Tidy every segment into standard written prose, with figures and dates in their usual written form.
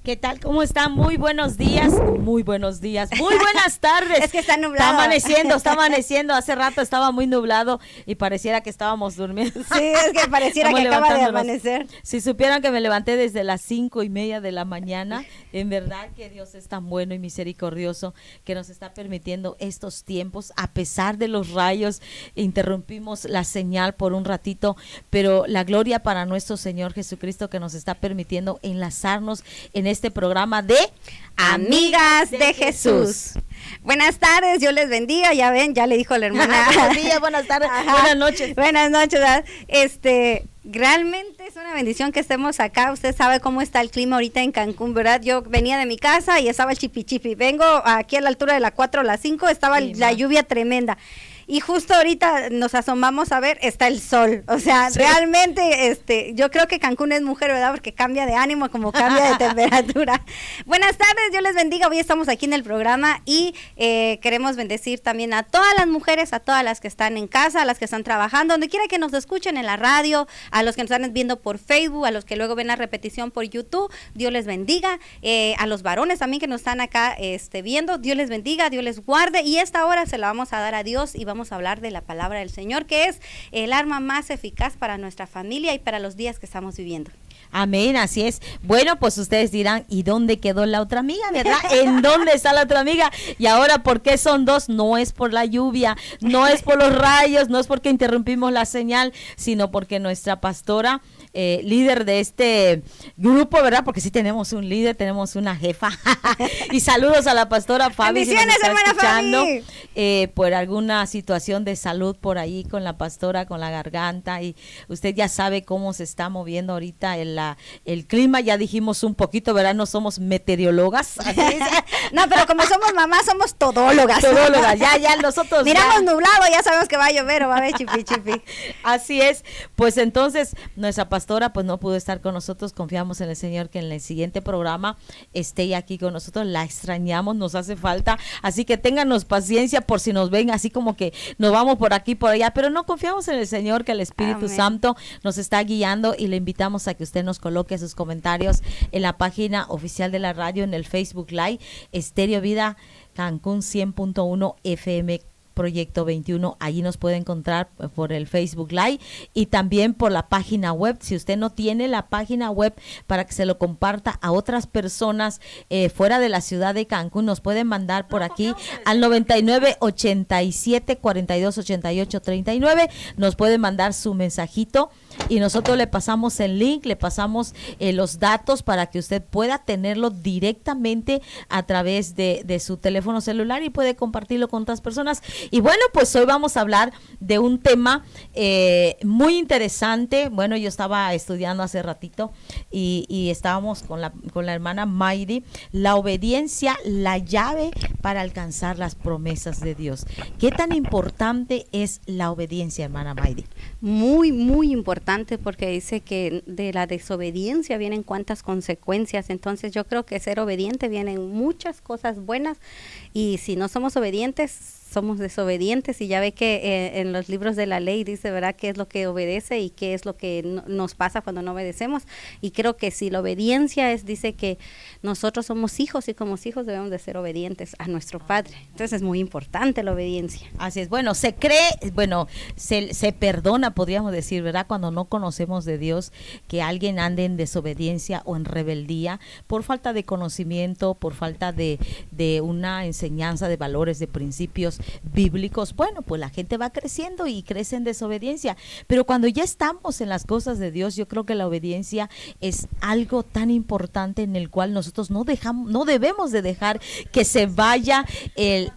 ¿Qué tal? ¿Cómo están? Muy buenos días, muy buenos días, muy buenas tardes. Es que está nublado. Está amaneciendo. Hace rato estaba muy nublado y pareciera que estábamos durmiendo. Sí, es que pareciera que acaba de amanecer. Si supieran que me levanté desde las 5:30 de la mañana, en verdad que Dios es tan bueno y misericordioso que nos está permitiendo estos tiempos, a pesar de los rayos. Interrumpimos la señal por un ratito, pero la gloria para nuestro Señor Jesucristo, que nos está permitiendo enlazarnos en este programa de Amigas de Jesús. Buenas tardes, Dios les bendiga. Ya ven, ya le dijo la hermana. Buenos días, buenas tardes, buenas noches. Buenas noches. Realmente es una bendición que estemos acá. Usted sabe cómo está el clima ahorita en Cancún, ¿verdad? Yo venía de mi casa y estaba el chipi. Vengo aquí a la altura de la 4 o la 5, estaba la lluvia tremenda. Y justo ahorita nos asomamos a ver, está el sol. O sea, sí. Realmente, yo creo que Cancún es mujer, ¿verdad? Porque cambia de ánimo como cambia de temperatura. Buenas tardes, Dios les bendiga. Hoy estamos aquí en el programa y queremos bendecir también a todas las mujeres, a todas las que están en casa, a las que están trabajando, donde quiera que nos escuchen en la radio, a los que nos están viendo por Facebook, a los que luego ven la repetición por YouTube. Dios les bendiga. A los varones también que nos están acá viendo, Dios les bendiga, Dios les guarde. Y esta hora se la vamos a dar a Dios y vamos a hablar de la palabra del Señor, que es el arma más eficaz para nuestra familia y para los días que estamos viviendo. Amén, así es. Bueno, pues ustedes dirán, ¿y dónde quedó la otra amiga, verdad? ¿En dónde está la otra amiga? Y ahora, ¿por qué son dos? No es por la lluvia, no es por los rayos, no es porque interrumpimos la señal, sino porque nuestra pastora, líder de este grupo, ¿verdad? Porque sí tenemos un líder, tenemos una jefa. Y saludos a la pastora Fabi, si nos está escuchando, por alguna situación de salud por ahí con la pastora, con la garganta, y usted ya sabe cómo se está moviendo ahorita el clima. Ya dijimos un poquito, ¿verdad? No somos meteorólogas. No, pero como somos mamás, somos todólogas. Todólogas, ya nosotros. Miramos nublado, ya sabemos que va a llover o va a haber chipi. Así es. Pues entonces, nuestra pastora pues no pudo estar con nosotros. Confiamos en el Señor que en el siguiente programa esté aquí con nosotros. La extrañamos, nos hace falta. Así que ténganos paciencia por si nos ven así como que nos vamos por aquí, por allá. Pero no, confiamos en el Señor, que el Espíritu Amén. Santo nos está guiando, y le invitamos a que usted nos coloque sus comentarios en la página oficial de la radio, en el Facebook Live, Estéreo Vida Cancún 100.1 FM Proyecto 21. Allí nos puede encontrar por el Facebook Live y también por la página web. Si usted no tiene la página web, para que se lo comparta a otras personas fuera de la ciudad de Cancún, nos pueden mandar por aquí al 99 87 42 88 39. Nos pueden mandar su mensajito y nosotros le pasamos el link, le pasamos los datos para que usted pueda tenerlo directamente a través de su teléfono celular y puede compartirlo con otras personas. Y bueno, pues hoy vamos a hablar de un tema muy interesante. Bueno, yo estaba estudiando hace ratito y estábamos con la hermana Mayri, la obediencia, la llave para alcanzar las promesas de Dios. ¿Qué tan importante es la obediencia, hermana Mayri? Muy, muy importante, porque dice que de la desobediencia vienen cuantas consecuencias. Entonces yo creo que ser obediente vienen muchas cosas buenas, y si no somos obedientes, somos desobedientes. Y ya ve que en los libros de la ley dice, ¿verdad?, qué es lo que obedece y qué es lo que nos pasa cuando no obedecemos. Y creo que si la obediencia dice que nosotros somos hijos, y como hijos debemos de ser obedientes a nuestro Padre. Entonces es muy importante la obediencia. Así es. Bueno, se perdona, podríamos decir, ¿verdad?, cuando no conocemos de Dios, que alguien ande en desobediencia o en rebeldía por falta de conocimiento, por falta de una enseñanza de valores, de principios bíblicos. Bueno, pues la gente va creciendo y crece en desobediencia, pero cuando ya estamos en las cosas de Dios, yo creo que la obediencia es algo tan importante en el cual nosotros no debemos de dejar que se vaya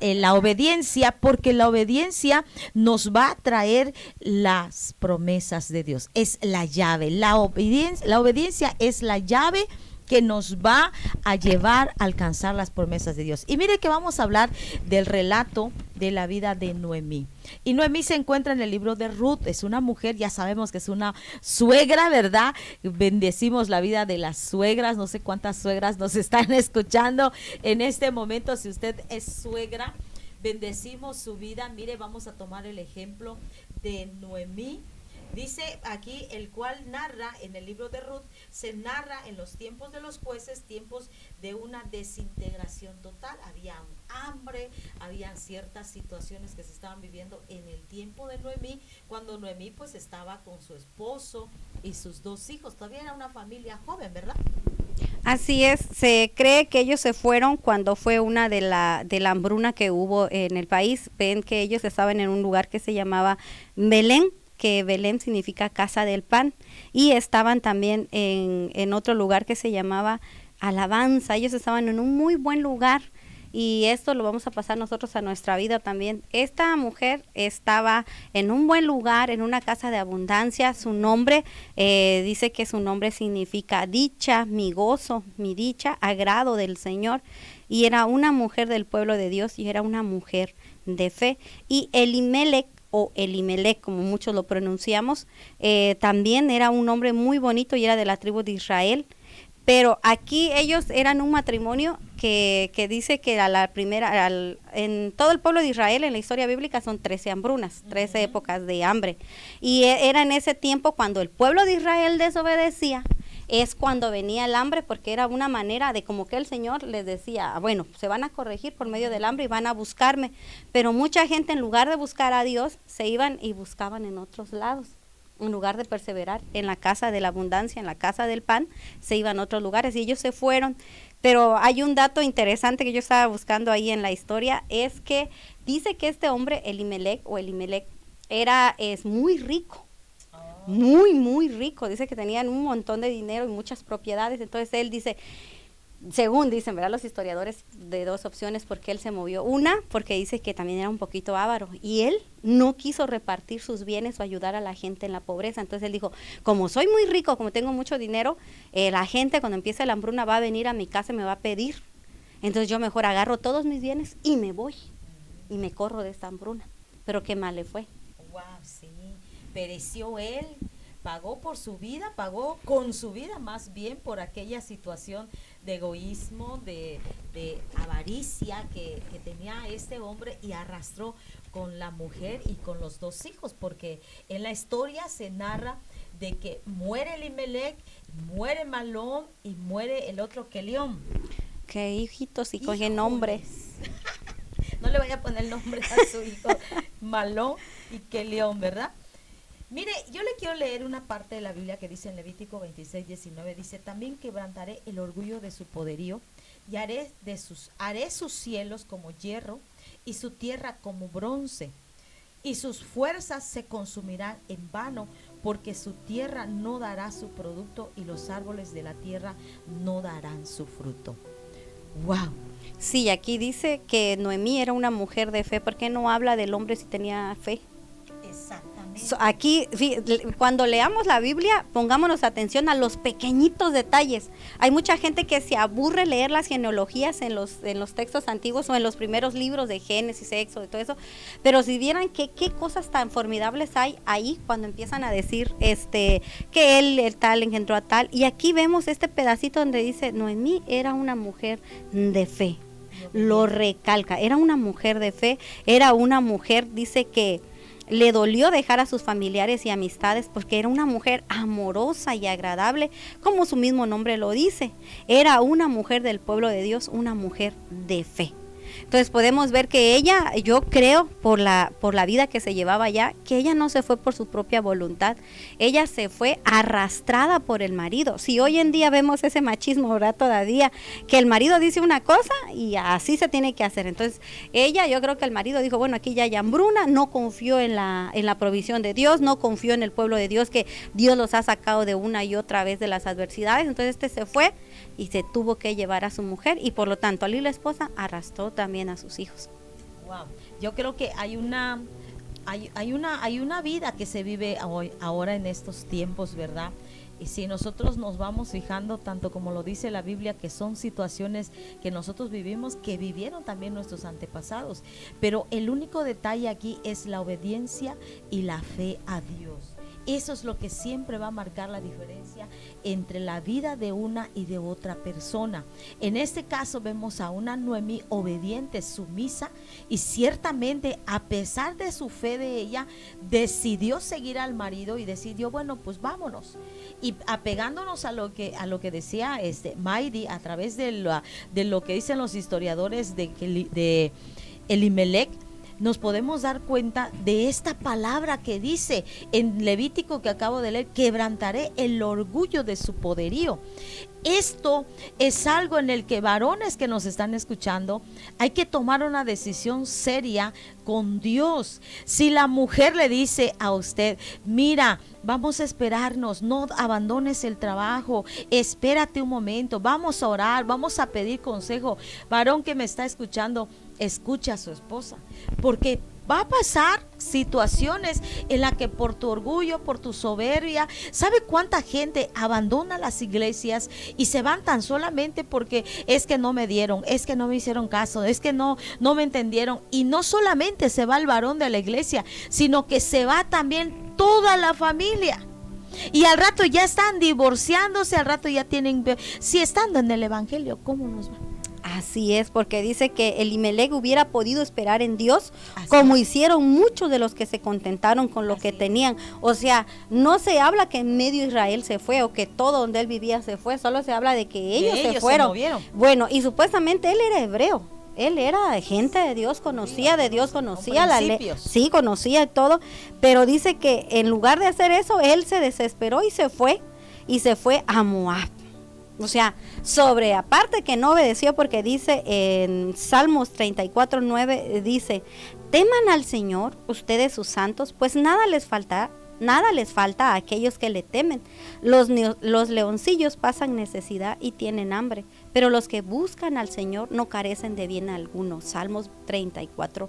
la obediencia, porque la obediencia nos va a traer las promesas de Dios. Es la llave. La obediencia es la llave que nos va a llevar a alcanzar las promesas de Dios. Y mire que vamos a hablar del relato de la vida de Noemí. Y Noemí se encuentra en el libro de Ruth. Es una mujer, ya sabemos que es una suegra, ¿verdad? Bendecimos la vida de las suegras. No sé cuántas suegras nos están escuchando en este momento. Si usted es suegra, bendecimos su vida. Mire, vamos a tomar el ejemplo de Noemí. Dice aquí, el cual narra en el libro de Ruth, se narra en los tiempos de los jueces, tiempos de una desintegración total. Había hambre, habían ciertas situaciones que se estaban viviendo en el tiempo de Noemí, cuando Noemí pues estaba con su esposo y sus 2 hijos. Todavía era una familia joven, ¿verdad? Así es, se cree que ellos se fueron cuando fue una de la hambruna que hubo en el país. Ven que ellos estaban en un lugar que se llamaba Belén, que Belén significa casa del pan, y estaban también en otro lugar que se llamaba Alabanza. Ellos estaban en un muy buen lugar, y esto lo vamos a pasar nosotros a nuestra vida también. Esta mujer estaba en un buen lugar, en una casa de abundancia. Su nombre, dice que su nombre significa dicha, mi gozo, mi dicha, agrado del Señor, y era una mujer del pueblo de Dios, y era una mujer de fe. Y Elimelech, o Elimelech, como muchos lo pronunciamos, también era un hombre muy bonito y era de la tribu de Israel. Pero aquí ellos eran un matrimonio que dice que a la primera, en todo el pueblo de Israel, en la historia bíblica, son 13 hambrunas, 13 épocas de hambre. Y era en ese tiempo cuando el pueblo de Israel desobedecía, es cuando venía el hambre, porque era una manera de como que el Señor les decía, bueno, se van a corregir por medio del hambre y van a buscarme. Pero mucha gente, en lugar de buscar a Dios, se iban y buscaban en otros lados. En lugar de perseverar en la casa de la abundancia, en la casa del pan, se iban a otros lugares, y ellos se fueron. Pero hay un dato interesante que yo estaba buscando ahí en la historia, es que dice que este hombre, Elimelech, es muy rico, muy, muy rico. Dice que tenían un montón de dinero y muchas propiedades. Entonces él dice, según dicen, ¿verdad?, los historiadores, de 2 opciones por qué él se movió. Una, porque dice que también era un poquito avaro, y él no quiso repartir sus bienes o ayudar a la gente en la pobreza. Entonces él dijo, como soy muy rico, como tengo mucho dinero, la gente cuando empiece la hambruna va a venir a mi casa y me va a pedir. Entonces yo mejor agarro todos mis bienes y me voy, y me corro de esta hambruna. Pero qué mal le fue. Wow, sí, pereció él, pagó por su vida, pagó con su vida más bien por aquella situación de egoísmo, de avaricia que tenía este hombre, y arrastró con la mujer y con los 2 hijos, porque en la historia se narra de que muere Elimelech, muere Malón y muere el otro Kelión. Qué hijitos, y cogen nombres. No le vaya a poner nombre a su hijo Malón y Kelión, ¿verdad? Mire, yo le quiero leer una parte de la Biblia que dice en Levítico 26:19, dice, también quebrantaré el orgullo de su poderío, y haré sus cielos como hierro, y su tierra como bronce, y sus fuerzas se consumirán en vano, porque su tierra no dará su producto, y los árboles de la tierra no darán su fruto. ¡Wow! Sí, aquí dice que Noemí era una mujer de fe. ¿Por qué no habla del hombre si tenía fe? Exactamente. Aquí, cuando leamos la Biblia, pongámonos atención a los pequeñitos detalles. Hay mucha gente que se aburre leer las genealogías en los textos antiguos o en los primeros libros de Génesis, Éxodo y todo eso, pero si vieran qué cosas tan formidables hay ahí cuando empiezan a decir que él tal engendró a tal. Y aquí vemos este pedacito donde dice, Noemí era una mujer de fe. Lo recalca, era una mujer de fe, era una mujer, dice que le dolió dejar a sus familiares y amistades porque era una mujer amorosa y agradable, como su mismo nombre lo dice. Era una mujer del pueblo de Dios, una mujer de fe. Entonces podemos ver que ella, yo creo, por la vida que se llevaba allá, que ella no se fue por su propia voluntad, ella se fue arrastrada por el marido. Si hoy en día vemos ese machismo, ¿verdad?, todavía, que el marido dice una cosa y así se tiene que hacer. Entonces ella, yo creo que el marido dijo, bueno, aquí ya hay hambruna, no confió en la provisión de Dios, no confió en el pueblo de Dios, que Dios los ha sacado de una y otra vez de las adversidades. Entonces se fue y se tuvo que llevar a su mujer, y por lo tanto al ir la esposa arrastró también a sus hijos. Wow, yo creo que hay una vida que se vive hoy, ahora en estos tiempos, ¿verdad? Y si nosotros nos vamos fijando, tanto como lo dice la Biblia, que son situaciones que nosotros vivimos, que vivieron también nuestros antepasados, pero el único detalle aquí es la obediencia y la fe a Dios. Eso es lo que siempre va a marcar la diferencia entre la vida de una y de otra persona. En este caso vemos a una Noemí obediente, sumisa, y ciertamente a pesar de su fe de ella, decidió seguir al marido y decidió, bueno, pues vámonos. Y apegándonos a lo que decía Maidi, a través de lo que dicen los historiadores de Elimelech, nos podemos dar cuenta de esta palabra que dice en Levítico que acabo de leer: quebrantaré el orgullo de su poderío. Esto es algo en el que varones que nos están escuchando, hay que tomar una decisión seria con Dios. Si la mujer le dice a usted, mira, vamos a esperarnos, no abandones el trabajo, espérate un momento, vamos a orar, vamos a pedir consejo. Varón que me está escuchando, escucha a su esposa, porque va a pasar situaciones en las que por tu orgullo, por tu soberbia, ¿sabe cuánta gente abandona las iglesias y se van tan solamente porque es que no me dieron, es que no me hicieron caso, es que no me entendieron? Y no solamente se va el varón de la iglesia, sino que se va también toda la familia. Y al rato ya están divorciándose, al rato ya tienen, si estando en el evangelio, ¿cómo nos va? Así es, porque dice que Elimelech hubiera podido esperar en Dios, como hicieron muchos de los que se contentaron con lo que tenían. O sea, no se habla que en medio Israel se fue o que todo donde él vivía se fue, solo se habla de que ellos se fueron. Bueno, y supuestamente él era hebreo. Él era gente de Dios, conocía de Dios, conocía la ley, sí, conocía todo, pero dice que en lugar de hacer eso, él se desesperó y se fue a Moab. O sea, aparte que no obedeció, porque dice en Salmos 34:9, dice: teman al Señor, ustedes sus santos, pues nada les falta a aquellos que le temen. Los leoncillos pasan necesidad y tienen hambre, pero los que buscan al Señor no carecen de bien alguno. Salmos 34:9.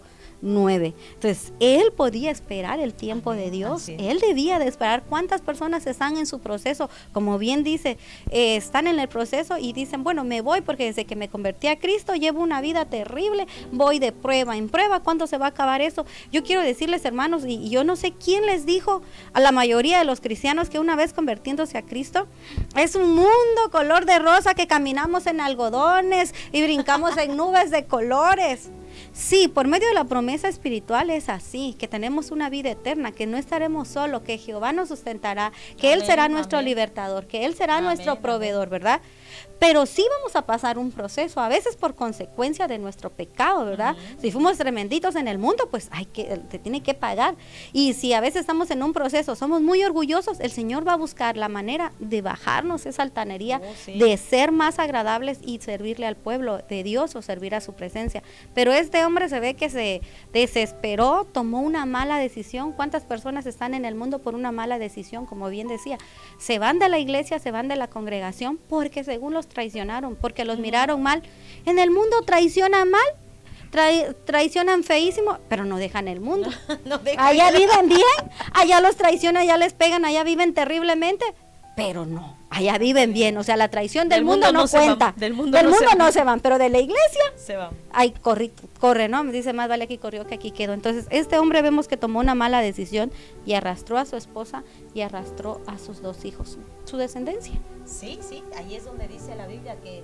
Entonces, él podía esperar el tiempo de Dios. Él debía de esperar. ¿Cuántas personas están en su proceso? Como bien dice, están en el proceso y dicen, bueno, me voy porque desde que me convertí a Cristo llevo una vida terrible, voy de prueba en prueba. ¿Cuándo se va a acabar eso? Yo quiero decirles, hermanos, y yo no sé quién les dijo a la mayoría de los cristianos que una vez convirtiéndose a Cristo, es un mundo color de rosa, que caminamos en algodones y brincamos en nubes de colores. Sí, por medio de la promesa espiritual es así, que tenemos una vida eterna, que no estaremos solos, que Jehová nos sustentará, que Él será nuestro libertador, que Él será nuestro proveedor, ¿verdad? Pero sí vamos a pasar un proceso, a veces por consecuencia de nuestro pecado, ¿verdad? Si fuimos tremenditos en el mundo, pues te tiene que pagar. Y si a veces estamos en un proceso, somos muy orgullosos, el Señor va a buscar la manera de bajarnos esa altanería, de ser más agradables y servirle al pueblo de Dios o servir a su presencia. Pero este hombre se ve que se desesperó, tomó una mala decisión. ¿Cuántas personas están en el mundo por una mala decisión? Como bien decía, se van de la iglesia, se van de la congregación porque según los traicionaron, porque los miraron mal. En el mundo traicionan mal, traicionan feísimo, pero no dejan el mundo. Allá viven bien, allá los traicionan, allá les pegan, allá viven terriblemente, pero no, allá viven bien. O sea, la traición del mundo no cuenta, del mundo no se van, pero de la iglesia se van. Ay, corre, ¿no? Me dice, más vale aquí corrió que aquí quedó. Entonces, este hombre vemos que tomó una mala decisión y arrastró a su esposa y arrastró a sus 2 hijos, su descendencia. Sí, ahí es donde dice la Biblia que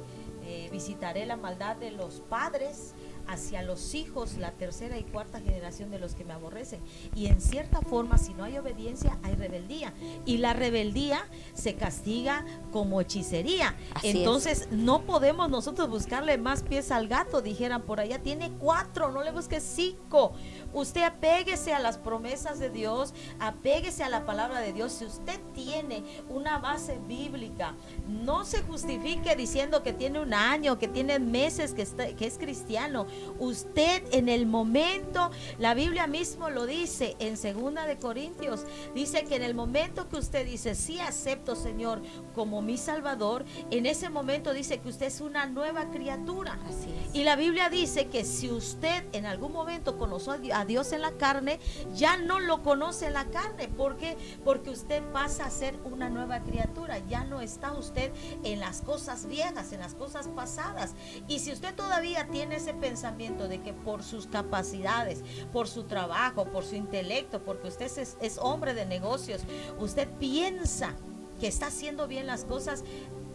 visitaré la maldad de los padres hacia los hijos, la 3ª y 4ª generación de los que me aborrecen. Y en cierta forma, si no hay obediencia, hay rebeldía, y la rebeldía se castiga como hechicería. Entonces no podemos nosotros buscarle más pies al gato, dijeran por allá, tiene 4, no le busques 5. Usted apéguese a las promesas de Dios, apéguese a la palabra de Dios. Si usted tiene una base bíblica, no se justifique diciendo que tiene un año, que tiene meses que es cristiano. Usted en el momento, la Biblia mismo lo dice en 2 de Corintios, dice que en el momento que usted dice, sí acepto, Señor, como mi Salvador, en ese momento dice que usted es una nueva criatura. Así es. Y la Biblia dice que si usted en algún momento conoció a Dios en la carne, ya no lo conoce en la carne. ¿Por qué? Porque usted pasa a ser una nueva criatura, ya no está usted en las cosas viejas, en las cosas pasadas. Y si usted todavía tiene ese pensamiento, pensamiento de que por sus capacidades, por su trabajo, por su intelecto, porque usted es hombre de negocios, usted piensa que está haciendo bien las cosas,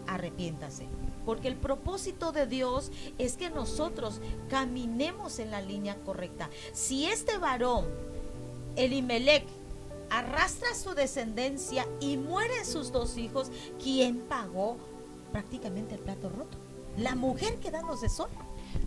arrepiéntase. Porque el propósito de Dios es que nosotros caminemos en la línea correcta. Si este varón, Elimelech, arrastra su descendencia y mueren sus 2 hijos, ¿quién pagó prácticamente el plato roto? La mujer quedándose sola.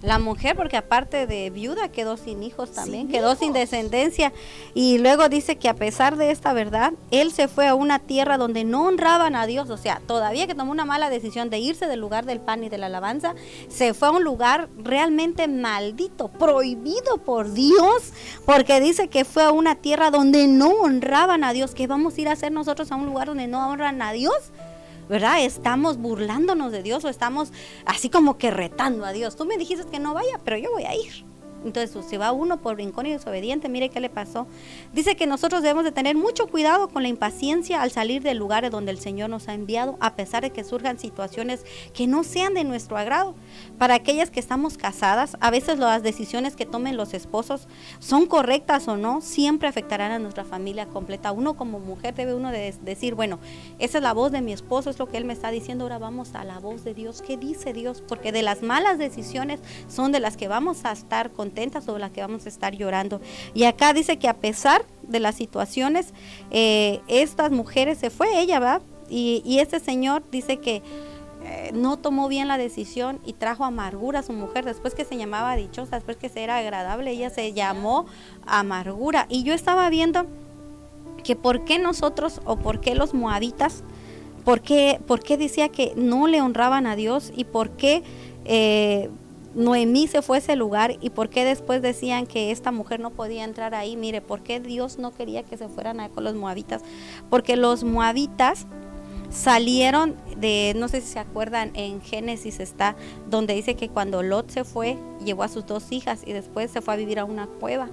La mujer, porque aparte de viuda quedó sin hijos también, quedó hijos, sin descendencia. Y luego dice que a pesar de esta verdad, él se fue a una tierra donde no honraban a Dios. O sea, todavía que tomó una mala decisión de irse del lugar del pan y de la alabanza, se fue a un lugar realmente maldito, prohibido por Dios, porque dice que fue a una tierra donde no honraban a Dios. ¿Qué vamos a ir a hacer nosotros a un lugar donde no honran a Dios? ¿Verdad? Estamos burlándonos de Dios o estamos así como que retando a Dios. Tú me dijiste que no vaya, pero yo voy a ir. Entonces, si va uno por rincón y desobediente, mire qué le pasó. Dice que nosotros debemos de tener mucho cuidado con la impaciencia al salir de lugares donde el Señor nos ha enviado, a pesar de que surjan situaciones que no sean de nuestro agrado. Para aquellas que estamos casadas, a veces las decisiones que tomen los esposos, son correctas o no, siempre afectarán a nuestra familia completa. Uno como mujer debe uno de decir, bueno, esa es la voz de mi esposo, es lo que él me está diciendo, ahora vamos a la voz de Dios. ¿Qué dice Dios? Porque de las malas decisiones son de las que vamos a estar contentas o las que vamos a estar llorando. Y acá dice que a pesar de las situaciones, estas mujeres se fue ella, ¿va? Y este señor dice que no tomó bien la decisión y trajo amargura a su mujer. Después que se llamaba dichosa, después que se era agradable, ella se llamó amargura. Y yo estaba viendo que por qué nosotros o por qué los moabitas, por qué decía que no le honraban a Dios y por qué Noemí se fue a ese lugar y por qué después decían que esta mujer no podía entrar ahí. Mire, ¿por qué Dios no quería que se fueran ahí con los moabitas? Porque los moabitas salieron de, no sé si se acuerdan, en Génesis está, donde dice que cuando Lot se fue, llevó a sus 2 hijas y después se fue a vivir a una cueva.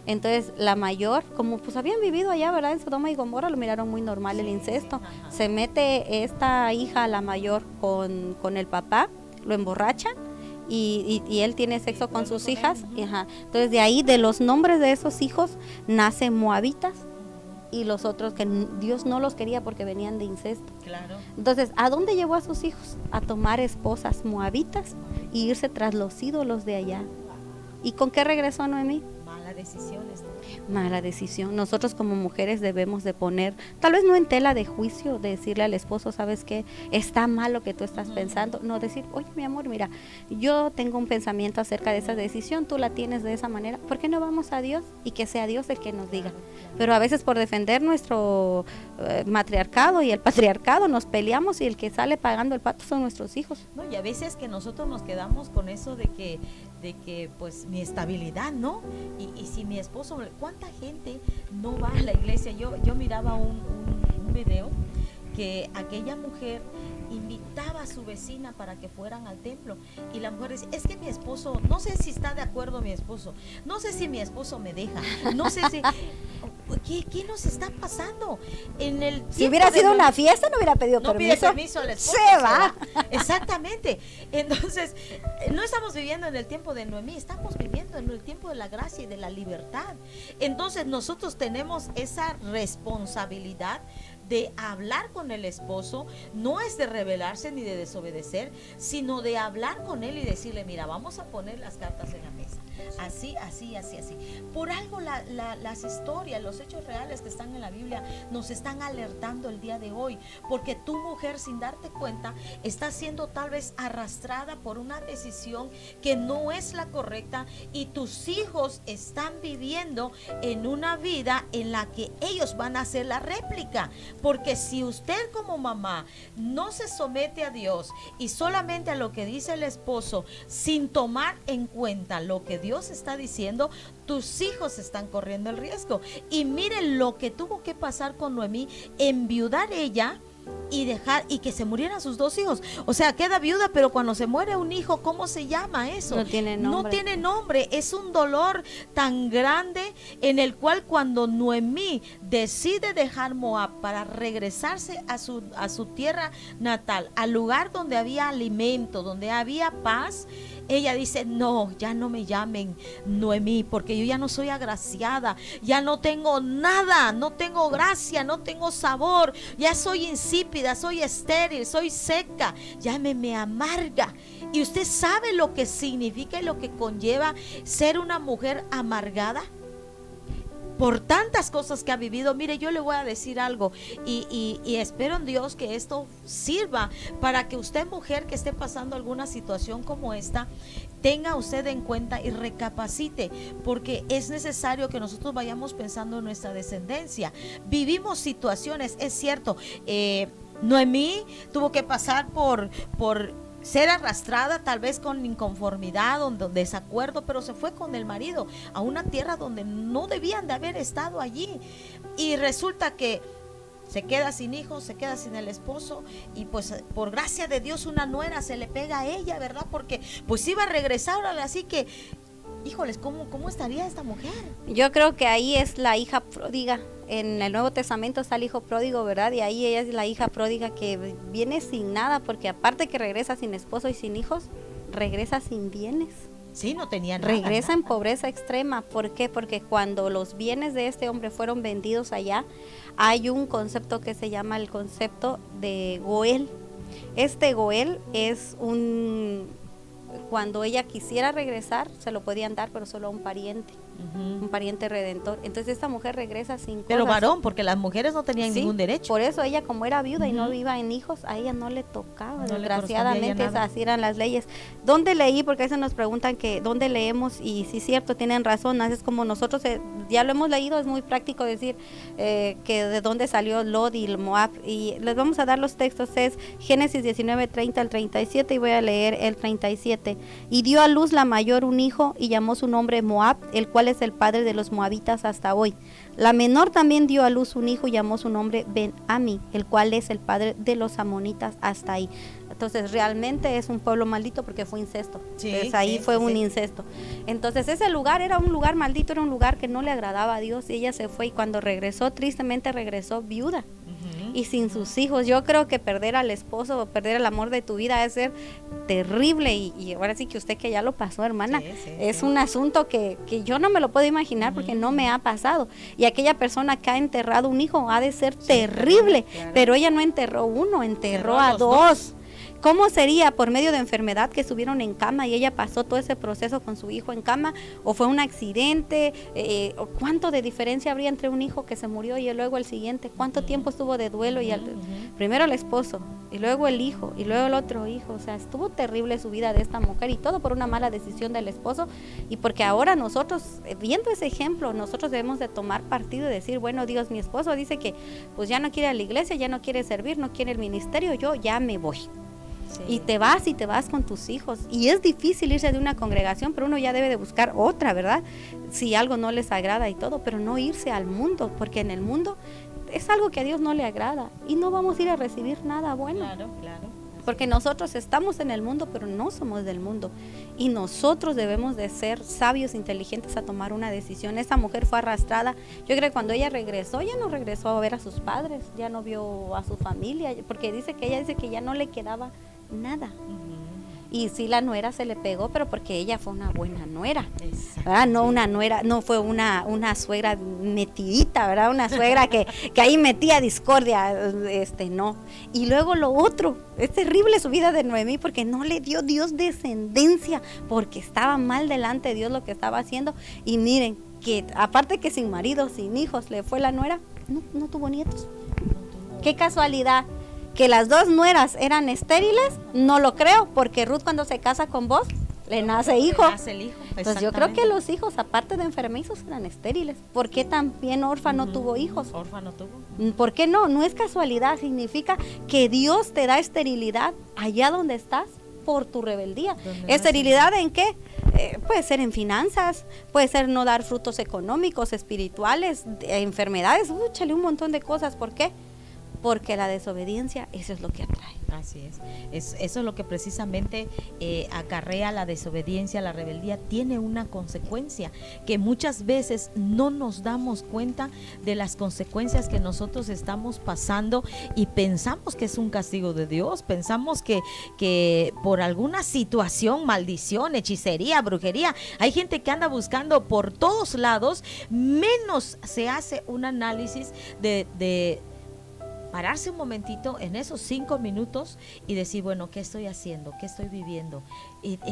Entonces la mayor, como pues habían vivido allá, ¿verdad? En Sodoma y Gomorra lo miraron muy normal el incesto. Se mete esta hija, la mayor, con el papá, lo emborrachan. Y él tiene sexo con sus hijas. Entonces de ahí, de los nombres de esos hijos, nacen moabitas y los otros que Dios no los quería porque venían de incesto. Claro. Entonces, ¿a dónde llevó a sus hijos? A tomar esposas moabitas y irse tras los ídolos de allá. ¿Y con qué regresó Noemí? Mala decisión. Mala decisión. Nosotros como mujeres debemos de poner, tal vez no en tela de juicio, de decirle al esposo, ¿sabes qué? Está mal lo que tú estás pensando. No, decir, oye, mi amor, mira, yo tengo un pensamiento acerca de esa decisión, tú la tienes de esa manera, ¿por qué no vamos a Dios? Y que sea Dios el que nos diga. Pero a veces por defender nuestro matriarcado y el patriarcado nos peleamos y el que sale pagando el pato son nuestros hijos. No, y a veces que nosotros nos quedamos con eso de que pues mi estabilidad, ¿no? Y si mi esposo, ¿cuánta gente no va a la iglesia? Yo miraba un video que aquella mujer invitaba a su vecina para que fueran al templo y la mujer decía, es que mi esposo, no sé si está de acuerdo mi esposo, no sé si mi esposo me deja, no sé si... ¿Qué nos está pasando? Si hubiera sido una fiesta no hubiera pedido permiso. No pide permiso al esposo. Se va. Exactamente. Entonces, no estamos viviendo en el tiempo de Noemí, estamos viviendo en el tiempo de la gracia y de la libertad. Entonces, nosotros tenemos esa responsabilidad de hablar con el esposo, no es de rebelarse ni de desobedecer, sino de hablar con él y decirle, mira, vamos a poner las cartas en la mesa. Así. Por algo las historias, los hechos reales que están en la Biblia nos están alertando el día de hoy, porque tu mujer, sin darte cuenta, está siendo tal vez arrastrada por una decisión que no es la correcta y tus hijos están viviendo en una vida en la que ellos van a hacer la réplica, porque si usted como mamá no se somete a Dios y solamente a lo que dice el esposo, sin tomar en cuenta lo que Dios está diciendo, tus hijos están corriendo el riesgo. Y miren lo que tuvo que pasar con Noemí, enviudar ella y dejar y que se murieran sus 2 hijos. O sea, queda viuda, pero cuando se muere un hijo, ¿cómo se llama eso? No tiene nombre. No tiene nombre. Es un dolor tan grande en el cual cuando Noemí decide dejar Moab para regresarse a su tierra natal, al lugar donde había alimento, donde había paz, ella dice, no, ya no me llamen Noemí, porque yo ya no soy agraciada, ya no tengo nada, no tengo gracia, no tengo sabor, ya soy insípida, soy estéril, soy seca, llámeme amarga. ¿Y usted sabe lo que significa y lo que conlleva ser una mujer amargada? Por tantas cosas que ha vivido. Mire, yo le voy a decir algo y espero en Dios que esto sirva para que usted, mujer que esté pasando alguna situación como esta, tenga usted en cuenta y recapacite, porque es necesario que nosotros vayamos pensando en nuestra descendencia. Vivimos situaciones, es cierto, Noemí tuvo que pasar por ser arrastrada tal vez con inconformidad o desacuerdo, pero se fue con el marido a una tierra donde no debían de haber estado allí, y resulta que se queda sin hijos, se queda sin el esposo, y pues por gracia de Dios una nuera se le pega a ella, ¿verdad? Porque pues iba a regresar, así que híjoles, ¿cómo estaría esta mujer? Yo creo que ahí es la hija pródiga. En el Nuevo Testamento está el hijo pródigo, ¿verdad? Y ahí ella es la hija pródiga que viene sin nada, porque aparte que regresa sin esposo y sin hijos, regresa sin bienes. Sí, no tenía nada. Regresa en pobreza extrema. ¿Por qué? Porque cuando los bienes de este hombre fueron vendidos allá, hay un concepto que se llama el concepto de Goel. Este Goel es cuando ella quisiera regresar, se lo podían dar, pero solo a un pariente. Un pariente redentor. Entonces esta mujer regresa sin cosas. Pero varón, porque las mujeres no tenían ningún derecho. Por eso ella, como era viuda y no iba en hijos, a ella no le tocaba, no, desgraciadamente así eran las leyes. ¿Dónde leí? Porque a veces nos preguntan que dónde leemos, y sí es cierto, tienen razón, así es como nosotros ya lo hemos leído, es muy práctico decir que de dónde salió Lot y el Moab, y les vamos a dar los textos. Es Génesis 19, 30 al 37, y voy a leer el 37. Y dio a luz la mayor un hijo, y llamó su nombre Moab, el cual es el padre de los moabitas hasta hoy. La menor también dio a luz un hijo y llamó su nombre Ben-Ami, el cual es el padre de los amonitas hasta ahí. Entonces realmente es un pueblo maldito porque fue incesto. Sí, entonces ahí fue un incesto. Entonces ese lugar era un lugar maldito, era un lugar que no le agradaba a Dios, y ella se fue, y cuando regresó, tristemente regresó viuda y sin sus hijos. Yo creo que perder al esposo o perder el amor de tu vida es ser terrible, y ahora sí que usted que ya lo pasó, hermana, es un asunto que yo no me lo puedo imaginar porque no me ha pasado. Y aquella persona que ha enterrado un hijo ha de ser terrible, claro. Pero ella no enterró uno, enterró a dos. ¿Cómo sería? ¿Por medio de enfermedad que estuvieron en cama y ella pasó todo ese proceso con su hijo en cama? ¿O fue un accidente? ¿Cuánto de diferencia habría entre un hijo que se murió y luego el siguiente? ¿Cuánto tiempo estuvo de duelo? Y primero el esposo, y luego el hijo, y luego el otro hijo. O sea, estuvo terrible su vida de esta mujer, y todo por una mala decisión del esposo. Y porque ahora nosotros, viendo ese ejemplo, nosotros debemos de tomar partido y decir, bueno, Dios, mi esposo dice que pues ya no quiere a la iglesia, ya no quiere servir, no quiere el ministerio, yo ya me voy. Sí. Y te vas con tus hijos, y es difícil irse de una congregación, pero uno ya debe de buscar otra, ¿verdad? Si algo no les agrada y todo, pero no irse al mundo, porque en el mundo es algo que a Dios no le agrada, y no vamos a ir a recibir nada bueno. Claro. Porque nosotros estamos en el mundo, pero no somos del mundo, y nosotros debemos de ser sabios, inteligentes a tomar una decisión. Esa mujer fue arrastrada. Yo creo que cuando ella regresó, ya no regresó a ver a sus padres, ya no vio a su familia, porque ella dice que ya no le quedaba nada. Y sí, la nuera se le pegó, pero porque ella fue una buena nuera, ¿verdad? No una nuera, no fue una suegra metidita, ¿verdad? Una suegra que ahí metía discordia, no. Y luego lo otro, es terrible su vida de Noemí, porque no le dio Dios descendencia, porque estaba mal delante de Dios lo que estaba haciendo. Y miren, que aparte que sin marido, sin hijos, le fue la nuera, no tuvo nietos. Qué casualidad. Que las dos nueras eran estériles, no lo creo, porque Ruth, cuando se casa con vos, le nace hijo. Entonces yo creo que los hijos, aparte de enfermizos, eran estériles. ¿Por qué también Orfa no tuvo hijos? Orfa no tuvo. ¿Por qué no? No es casualidad, significa que Dios te da esterilidad allá donde estás por tu rebeldía. ¿Esterilidad en qué? Puede ser en finanzas, puede ser no dar frutos económicos, espirituales, enfermedades, échale un montón de cosas. ¿Por qué? porque la desobediencia, eso es lo que atrae. Así eso es lo que precisamente acarrea la desobediencia, la rebeldía, tiene una consecuencia que muchas veces no nos damos cuenta de las consecuencias que nosotros estamos pasando y pensamos que es un castigo de Dios, pensamos que por alguna situación, maldición, hechicería, brujería, hay gente que anda buscando por todos lados, menos se hace un análisis de pararse un momentito en esos 5 minutos y decir, bueno, ¿qué estoy haciendo? ¿Qué estoy viviendo?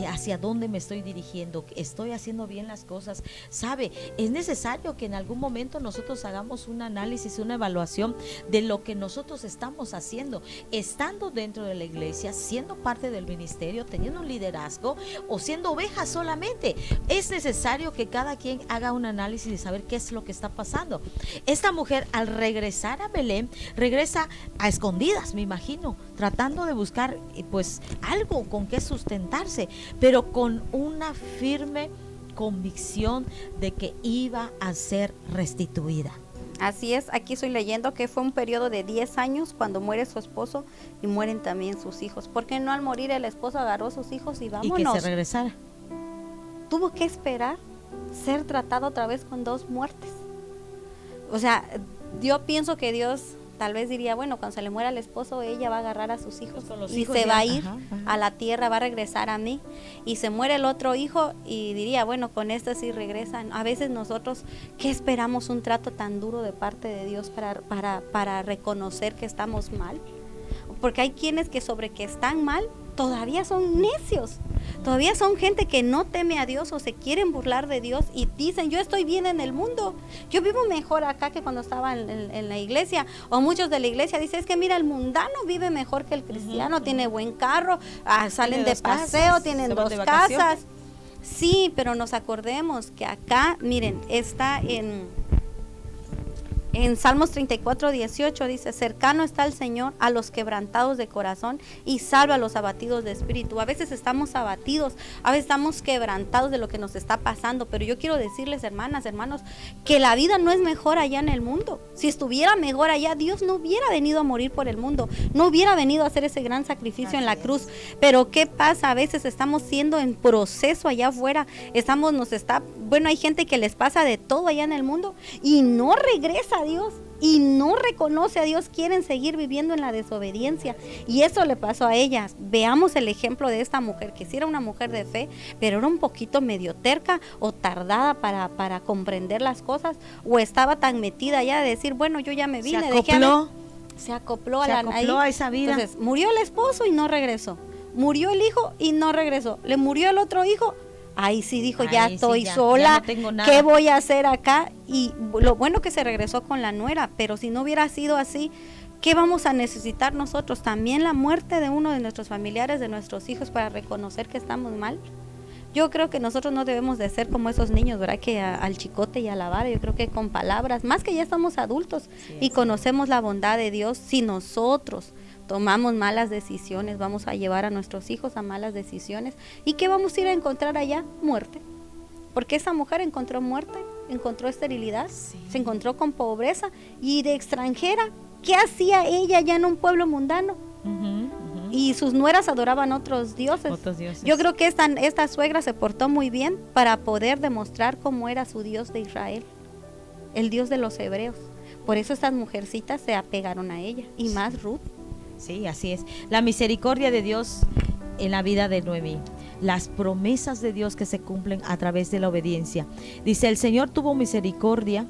¿Hacia dónde me estoy dirigiendo? ¿Estoy haciendo bien las cosas? ¿Sabe? Es necesario que en algún momento nosotros hagamos un análisis, una evaluación de lo que nosotros estamos haciendo, estando dentro de la iglesia, siendo parte del ministerio, teniendo un liderazgo o siendo ovejas solamente. Es necesario que cada quien haga un análisis de saber qué es lo que está pasando. Esta mujer, al regresar a Belén, regresa a escondidas, me imagino, tratando de buscar pues algo con que sustentarse, pero con una firme convicción de que iba a ser restituida. Así es, aquí estoy leyendo que fue un periodo de 10 años cuando muere su esposo y mueren también sus hijos. ¿Por qué no al morir el esposo agarró a sus hijos y vámonos? Y que se regresara. Tuvo que esperar ser tratado otra vez con 2 muertes. O sea, yo pienso que Dios tal vez diría, bueno, cuando se le muera el esposo, ella va a agarrar a sus hijos y se va a ir a la tierra, va a regresar a mí. Y se muere el otro hijo y diría, bueno, con este sí regresan. A veces nosotros, ¿qué esperamos un trato tan duro de parte de Dios para reconocer que estamos mal? Porque hay quienes que sobre que están mal, todavía son necios. Todavía son gente que no teme a Dios o se quieren burlar de Dios y dicen, yo estoy bien en el mundo, yo vivo mejor acá que cuando estaba en la iglesia. O muchos de la iglesia dicen, es que mira, el mundano vive mejor que el cristiano, tiene buen carro, salen de paseo, tienen 2 casas. Sí, pero nos acordemos que acá, miren, está en Salmos 34:18 dice, cercano está el Señor a los quebrantados de corazón y salva a los abatidos de espíritu. A veces estamos abatidos, a veces estamos quebrantados de lo que nos está pasando, pero yo quiero decirles, hermanas, hermanos, que la vida no es mejor allá en el mundo. Si estuviera mejor allá, Dios no hubiera venido a morir por el mundo, no hubiera venido a hacer ese gran sacrificio en la cruz. Pero ¿qué pasa? A veces estamos siendo en proceso allá afuera, bueno, hay gente que les pasa de todo allá en el mundo y no regresa a Dios y no reconoce a Dios, quieren seguir viviendo en la desobediencia, y eso le pasó a ellas. Veamos el ejemplo de esta mujer, que sí era una mujer de fe, pero era un poquito medio terca o tardada para comprender las cosas, o estaba tan metida ya de decir, bueno, yo ya me vine, se acopló a esa vida. Entonces murió el esposo y no regresó, murió el hijo y no regresó, le murió el otro hijo. Ahí sí dijo, ya estoy sola, ya no tengo nada. ¿Qué voy a hacer acá? Y lo bueno que se regresó con la nuera, pero si no hubiera sido así, ¿qué vamos a necesitar nosotros? También la muerte de uno de nuestros familiares, de nuestros hijos, para reconocer que estamos mal. Yo creo que nosotros no debemos de ser como esos niños, ¿verdad? Que al chicote y a la vara. Yo creo que con palabras, más que ya estamos adultos y conocemos la bondad de Dios, si nosotros tomamos malas decisiones, vamos a llevar a nuestros hijos a malas decisiones. ¿Y qué vamos a ir a encontrar allá? Muerte. Porque esa mujer encontró muerte, encontró esterilidad, se encontró con pobreza, y de extranjera, ¿qué hacía ella allá en un pueblo mundano? Y sus nueras adoraban otros dioses. Yo creo que esta suegra se portó muy bien para poder demostrar cómo era su Dios de Israel, el Dios de los hebreos. Por eso estas mujercitas se apegaron a ella, y más Ruth. Sí, así es. La misericordia de Dios en la vida de Noemí. Las promesas de Dios que se cumplen a través de la obediencia. Dice, el Señor tuvo misericordia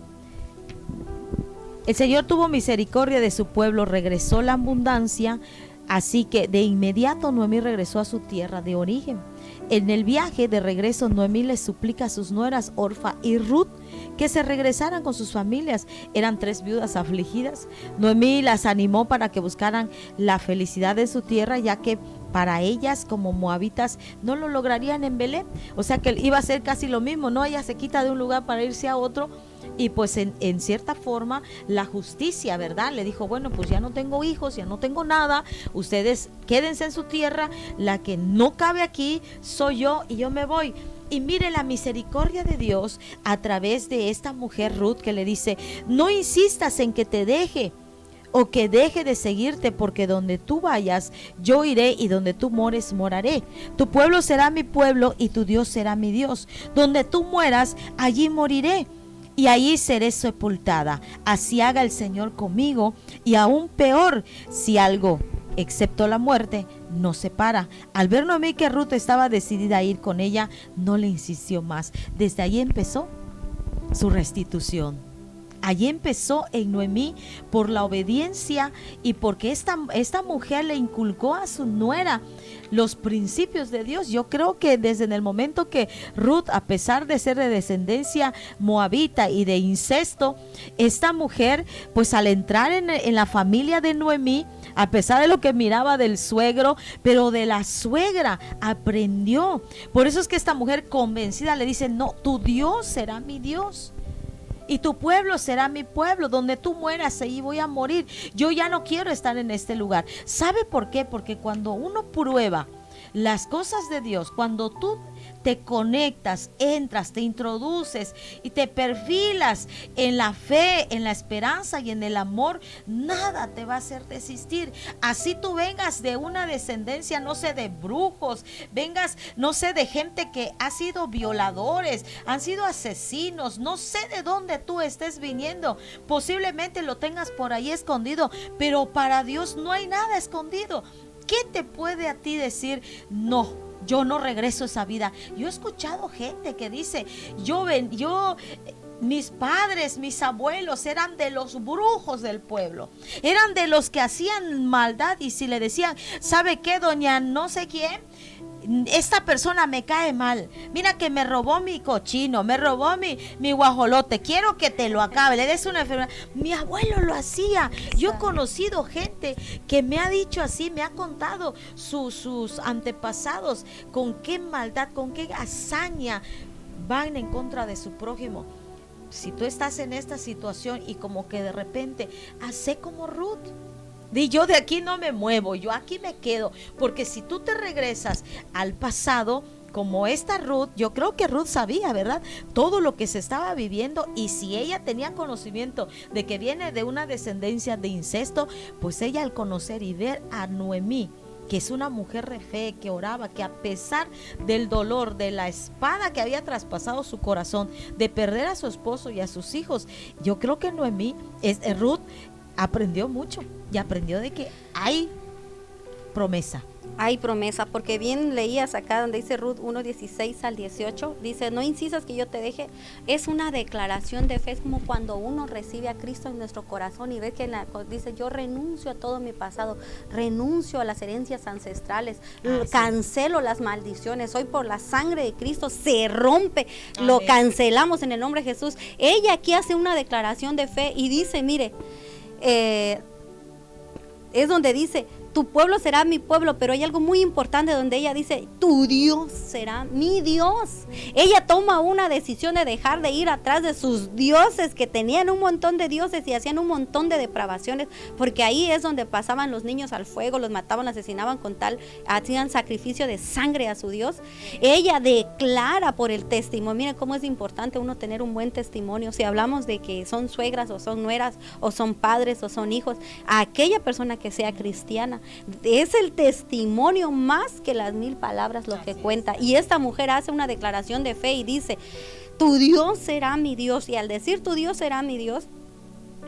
de su pueblo, regresó la abundancia, así que de inmediato Noemí regresó a su tierra de origen. En el viaje de regreso, Noemí les suplica a sus nueras Orfa y Ruth que se regresaran con sus familias. Eran 3 viudas afligidas. Noemí las animó para que buscaran la felicidad de su tierra, ya que para ellas como moabitas no lo lograrían en Belén. O sea que iba a ser casi lo mismo, ¿no? Ella se quita de un lugar para irse a otro. Y pues en cierta forma la justicia, ¿verdad? Le dijo, bueno, pues ya no tengo hijos, ya no tengo nada, ustedes quédense en su tierra, la que no cabe aquí soy yo y yo me voy. Y mire la misericordia de Dios a través de esta mujer Ruth, que le dice, no insistas en que te deje o que deje de seguirte, porque donde tú vayas, yo iré, y donde tú mores, moraré. Tu pueblo será mi pueblo y tu Dios será mi Dios. Donde tú mueras, allí moriré, y allí seré sepultada. Así haga el Señor conmigo, y aún peor, si algo, excepto la muerte, nos separa. Al ver Noemí que Ruth estaba decidida a ir con ella, no le insistió más. Desde allí empezó su restitución. Allí empezó en Noemí, por la obediencia, y porque esta mujer le inculcó a su nuera los principios de Dios. Yo creo que desde el momento que Ruth, a pesar de ser de descendencia moabita y de incesto, esta mujer, pues al entrar en la familia de Noemí, a pesar de lo que miraba del suegro, pero de la suegra aprendió. Por eso es que esta mujer convencida le dice: no, tu Dios será mi Dios y tu pueblo será mi pueblo. Donde tú mueras, ahí voy a morir. Yo ya no quiero estar en este lugar. ¿Sabe por qué? Porque cuando uno prueba las cosas de Dios, cuando tú te conectas, entras, te introduces y te perfilas en la fe, en la esperanza y en el amor, nada te va a hacer desistir. Así tú vengas de una descendencia, no sé, de brujos, vengas, no sé, de gente que ha sido violadores, han sido asesinos, no sé de dónde tú estés viniendo, posiblemente lo tengas por ahí escondido, pero para Dios no hay nada escondido. ¿Qué te puede a ti decir? No, yo no regreso a esa vida. Yo he escuchado gente que dice: mis padres, mis abuelos eran de los brujos del pueblo, eran de los que hacían maldad, y si le decían: ¿sabe qué, doña no sé quién? Esta persona me cae mal, mira que me robó mi cochino, me robó mi guajolote, quiero que te lo acabe, le des una enfermedad. Mi abuelo lo hacía. Yo he conocido gente que me ha dicho así, me ha contado sus antepasados, con qué maldad, con qué hazaña van en contra de su prójimo. Si tú estás en esta situación y como que de repente, hacé como Ruth. Y yo de aquí no me muevo, yo aquí me quedo, porque si tú te regresas al pasado, como esta Ruth, yo creo que Ruth sabía, ¿verdad?, todo lo que se estaba viviendo, y si ella tenía conocimiento de que viene de una descendencia de incesto, pues ella, al conocer y ver a Noemí, que es una mujer de fe, que oraba, que a pesar del dolor, de la espada que había traspasado su corazón, de perder a su esposo y a sus hijos, yo creo que Ruth aprendió mucho, y aprendió de que hay promesa. Hay promesa, porque bien leías acá donde dice Ruth 1:16 al 18, dice: no insistas que yo te deje. Es una declaración de fe, es como cuando uno recibe a Cristo en nuestro corazón y ve que dice: yo renuncio a todo mi pasado, renuncio a las herencias ancestrales, cancelo las maldiciones, hoy por la sangre de Cristo se rompe. Amén. Lo cancelamos en el nombre de Jesús. Ella aquí hace una declaración de fe y dice: mire, es donde dice: tu pueblo será mi pueblo, pero hay algo muy importante donde ella dice: tu Dios será mi Dios. Ella toma una decisión de dejar de ir atrás de sus dioses, que tenían un montón de dioses y hacían un montón de depravaciones, porque ahí es donde pasaban los niños al fuego, los mataban, asesinaban, hacían sacrificio de sangre a su Dios. Ella declara por el testimonio. Miren cómo es importante uno tener un buen testimonio. Si hablamos de que son suegras o son nueras o son padres o son hijos, a aquella persona que sea cristiana, es el testimonio más que las 1000 palabras lo que cuenta. Y esta mujer hace una declaración de fe y dice: tu Dios será mi Dios. Y al decir tu Dios será mi Dios,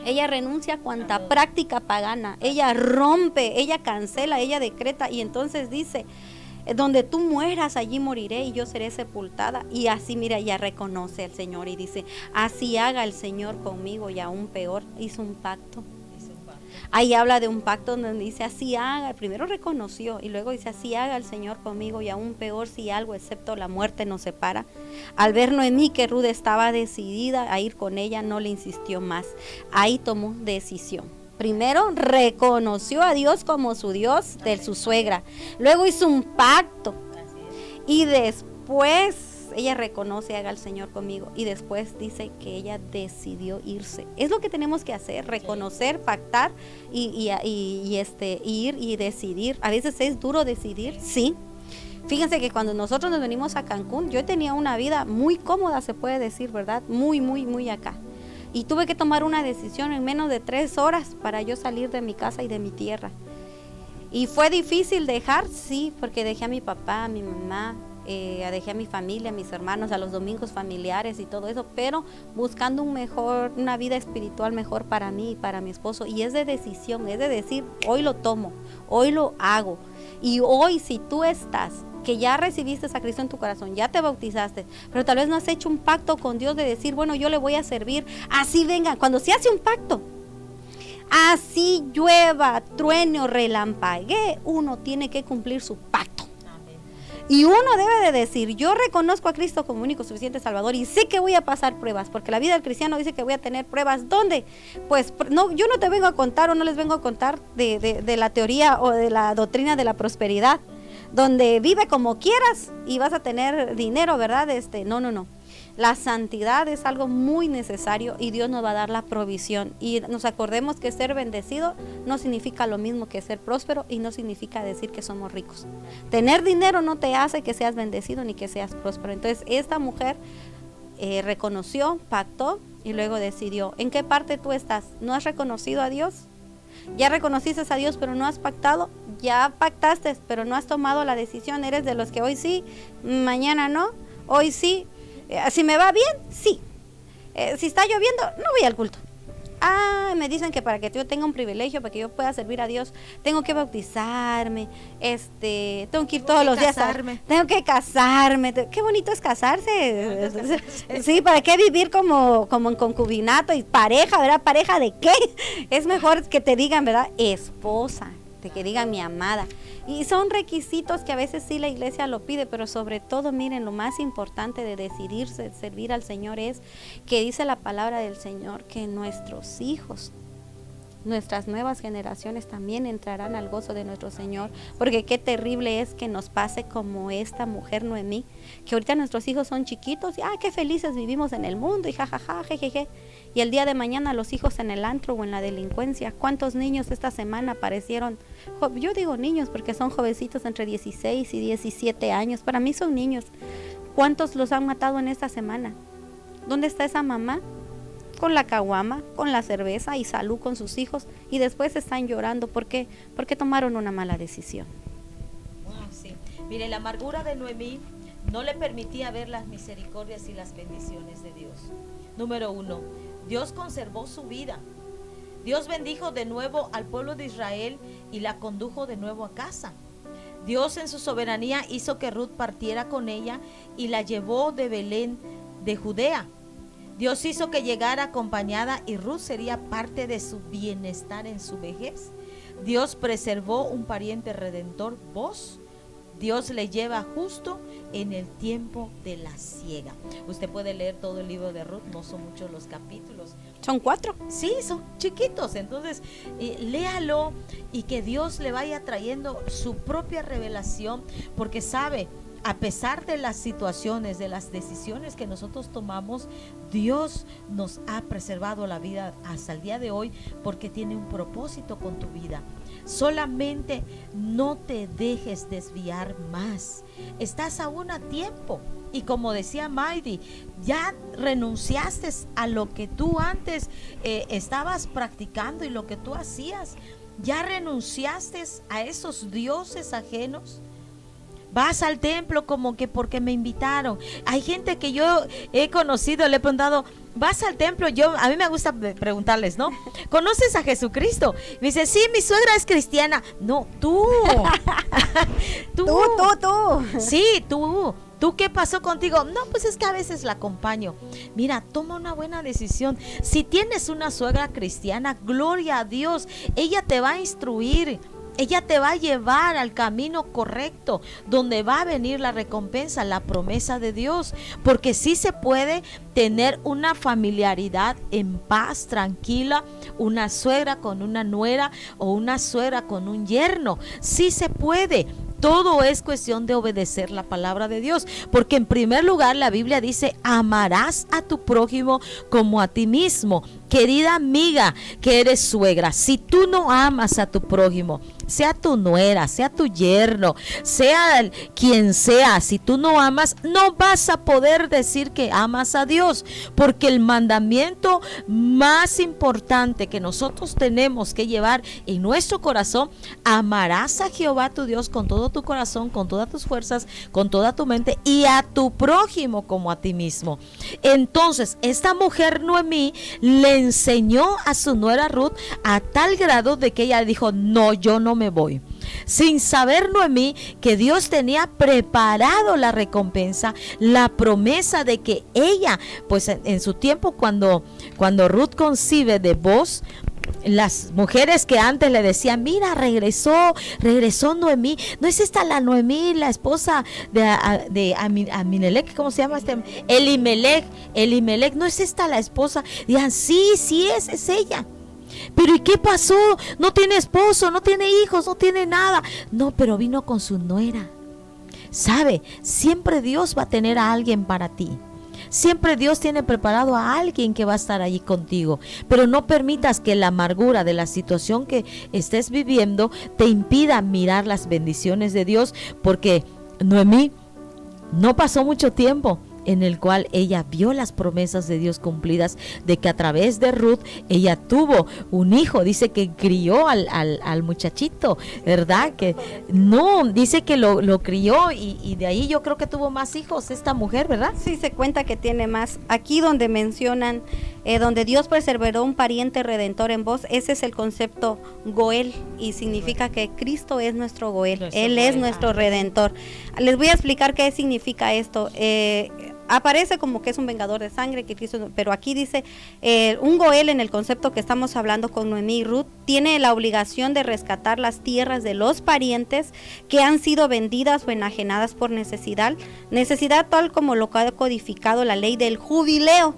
ella renuncia a cuanta práctica pagana, ella rompe, ella cancela, ella decreta, y entonces dice: donde tú mueras, allí moriré y yo seré sepultada. Y así, mira, ella reconoce al Señor y dice: así haga el Señor conmigo, y aún peor. Hizo un pacto. Ahí habla de un pacto donde dice: así haga. Primero reconoció y luego dice: así haga el Señor conmigo, y aún peor si algo excepto la muerte nos separa. Al ver Noemí que Ruth estaba decidida a ir con ella, no le insistió más. Ahí tomó decisión. Primero reconoció a Dios como su Dios de su suegra. Luego hizo un pacto. Y después ella reconoce: haga el Señor conmigo. Y después dice que ella decidió irse. Es lo que tenemos que hacer: reconocer, pactar y ir y decidir. A veces es duro decidir, sí. Fíjense que cuando nosotros nos venimos a Cancún, yo tenía una vida muy cómoda, se puede decir, ¿verdad? Muy, muy, muy acá. Y tuve que tomar una decisión en menos de 3 horas para yo salir de mi casa y de mi tierra. Y fue difícil dejar, sí, porque dejé a mi papá, a mi mamá, dejé a mi familia, a mis hermanos, a los domingos familiares y todo eso, pero buscando una vida espiritual mejor para mí y para mi esposo. Y es de decisión, es de decir, hoy lo tomo, hoy lo hago. Y hoy, si tú estás, que ya recibiste a Cristo en tu corazón, ya te bautizaste, pero tal vez no has hecho un pacto con Dios de decir, bueno, yo le voy a servir, así venga. Cuando se hace un pacto, así llueva, truene o relampaguee, uno tiene que cumplir su pacto. Amén. Y uno debe de decir, yo reconozco a Cristo como único suficiente Salvador y sé que voy a pasar pruebas, porque la vida del cristiano dice que voy a tener pruebas. ¿Dónde? Pues no, yo no te vengo a contar o no les vengo a contar de la teoría o de la doctrina de la prosperidad, donde vive como quieras y vas a tener dinero, ¿verdad? No. La santidad es algo muy necesario y Dios nos va a dar la provisión. Y nos acordemos que ser bendecido no significa lo mismo que ser próspero y no significa decir que somos ricos. Tener dinero no te hace que seas bendecido ni que seas próspero. Entonces esta mujer reconoció, pactó y luego decidió. ¿En qué parte tú estás? ¿No has reconocido a Dios? ¿Ya reconociste a Dios pero no has pactado? Ya pactaste pero no has tomado la decisión. Eres de los que hoy sí, mañana no, hoy sí. Si me va bien, sí. Si está lloviendo, no voy al culto. Me dicen que para que yo tenga un privilegio, para que yo pueda servir a Dios, tengo que bautizarme, tengo que ir todos los días. Tengo que casarme. Qué bonito es casarse. Sí, ¿para qué vivir como en concubinato y pareja, ¿verdad? ¿Pareja de qué? Es mejor que te digan, ¿verdad? Esposa, que digan mi amada. Y son requisitos que a veces sí la iglesia lo pide, pero sobre todo, miren, lo más importante de decidirse servir al Señor es que dice la palabra del Señor que nuestros hijos, nuestras nuevas generaciones también entrarán al gozo de nuestro Señor, porque qué terrible es que nos pase como esta mujer Noemí, que ahorita nuestros hijos son chiquitos y qué felices vivimos en el mundo y jajaja, jejeje. Y el día de mañana los hijos en el antro o en la delincuencia. ¿Cuántos niños esta semana aparecieron? Yo digo niños porque son jovencitos entre 16 y 17 años. Para mí son niños. ¿Cuántos los han matado en esta semana? ¿Dónde está esa mamá? Con la caguama, con la cerveza y salud con sus hijos. Y después están llorando. ¿Por qué? Porque tomaron una mala decisión. Sí. Mire, la amargura de Noemí no le permitía ver las misericordias y las bendiciones de Dios. Número 1. Dios conservó su vida. Dios bendijo de nuevo al pueblo de Israel y la condujo de nuevo a casa. Dios en su soberanía hizo que Ruth partiera con ella y la llevó de Belén de Judea. Dios hizo que llegara acompañada y Ruth sería parte de su bienestar en su vejez. Dios preservó un pariente redentor, Boaz. Dios le lleva justo en el tiempo de la siega. Usted puede leer todo el libro de Ruth, no son muchos los capítulos. ¿Son 4? Sí, son chiquitos, entonces léalo y que Dios le vaya trayendo su propia revelación, porque sabe, a pesar de las situaciones, de las decisiones que nosotros tomamos, Dios nos ha preservado la vida hasta el día de hoy porque tiene un propósito con tu vida. Solamente no te dejes desviar más. Estás aún a tiempo. Y como decía Maidi, ya renunciaste a lo que tú antes estabas practicando y lo que tú hacías. Ya renunciaste a esos dioses ajenos. Vas al templo como que porque me invitaron. Hay gente que yo he conocido, le he preguntado, ¿vas al templo? A mí me gusta preguntarles, ¿no? ¿Conoces a Jesucristo? Me dice, sí, mi suegra es cristiana. No, tú. Tú. Sí, tú. ¿Tú qué pasó contigo? No, pues es que a veces la acompaño. Mira, toma una buena decisión. Si tienes una suegra cristiana, gloria a Dios. Ella te va a instruir. Ella te va a llevar al camino correcto, donde va a venir la recompensa, la promesa de Dios, porque sí se puede tener una familiaridad en paz, tranquila, una suegra con una nuera o una suegra con un yerno, sí se puede. Todo es cuestión de obedecer la palabra de Dios, porque en primer lugar la Biblia dice, amarás a tu prójimo como a ti mismo. Querida amiga que eres suegra, si tú no amas a tu prójimo, sea tu nuera, sea tu yerno, sea quien sea, si tú no amas, no vas a poder decir que amas a Dios, porque el mandamiento más importante que nosotros tenemos que llevar en nuestro corazón: amarás a Jehová tu Dios con todo tu corazón, con todas tus fuerzas, con toda tu mente, y a tu prójimo como a ti mismo. Entonces, esta mujer Noemí le enseñó a su nuera Ruth a tal grado de que ella dijo: no, yo no me voy. Sin saber Noemí que Dios tenía preparado la recompensa, la promesa de que ella, pues en su tiempo, cuando Ruth concibe de Booz, las mujeres que antes le decían: mira, regresó Noemí, ¿no es esta la Noemí, la esposa de Aminelec? ¿Cómo se llama este? Elimelec, ¿no es esta la esposa? Digan: sí es ella. Pero ¿y qué pasó? No tiene esposo, no tiene hijos, no tiene nada. No, pero vino con su nuera. ¿Sabe? Siempre Dios va a tener a alguien para ti. Siempre Dios tiene preparado a alguien que va a estar allí contigo. Pero no permitas que la amargura de la situación que estés viviendo te impida mirar las bendiciones de Dios, porque Noemí no pasó mucho tiempo en el cual ella vio las promesas de Dios cumplidas, de que a través de Ruth ella tuvo un hijo. Dice que crió al muchachito, ¿verdad? Que no, dice que lo crió y de ahí yo creo que tuvo más hijos esta mujer, ¿verdad? Sí, se cuenta que tiene más. Aquí donde mencionan, donde Dios preservó un pariente redentor en vos, ese es el concepto Goel, y significa que Cristo es nuestro Goel, Él es nuestro redentor. Les voy a explicar qué significa esto. Aparece como que es un vengador de sangre, que Cristo, pero aquí dice un Goel, en el concepto que estamos hablando con Noemí y Ruth, tiene la obligación de rescatar las tierras de los parientes que han sido vendidas o enajenadas por necesidad tal como lo ha codificado la ley del jubileo.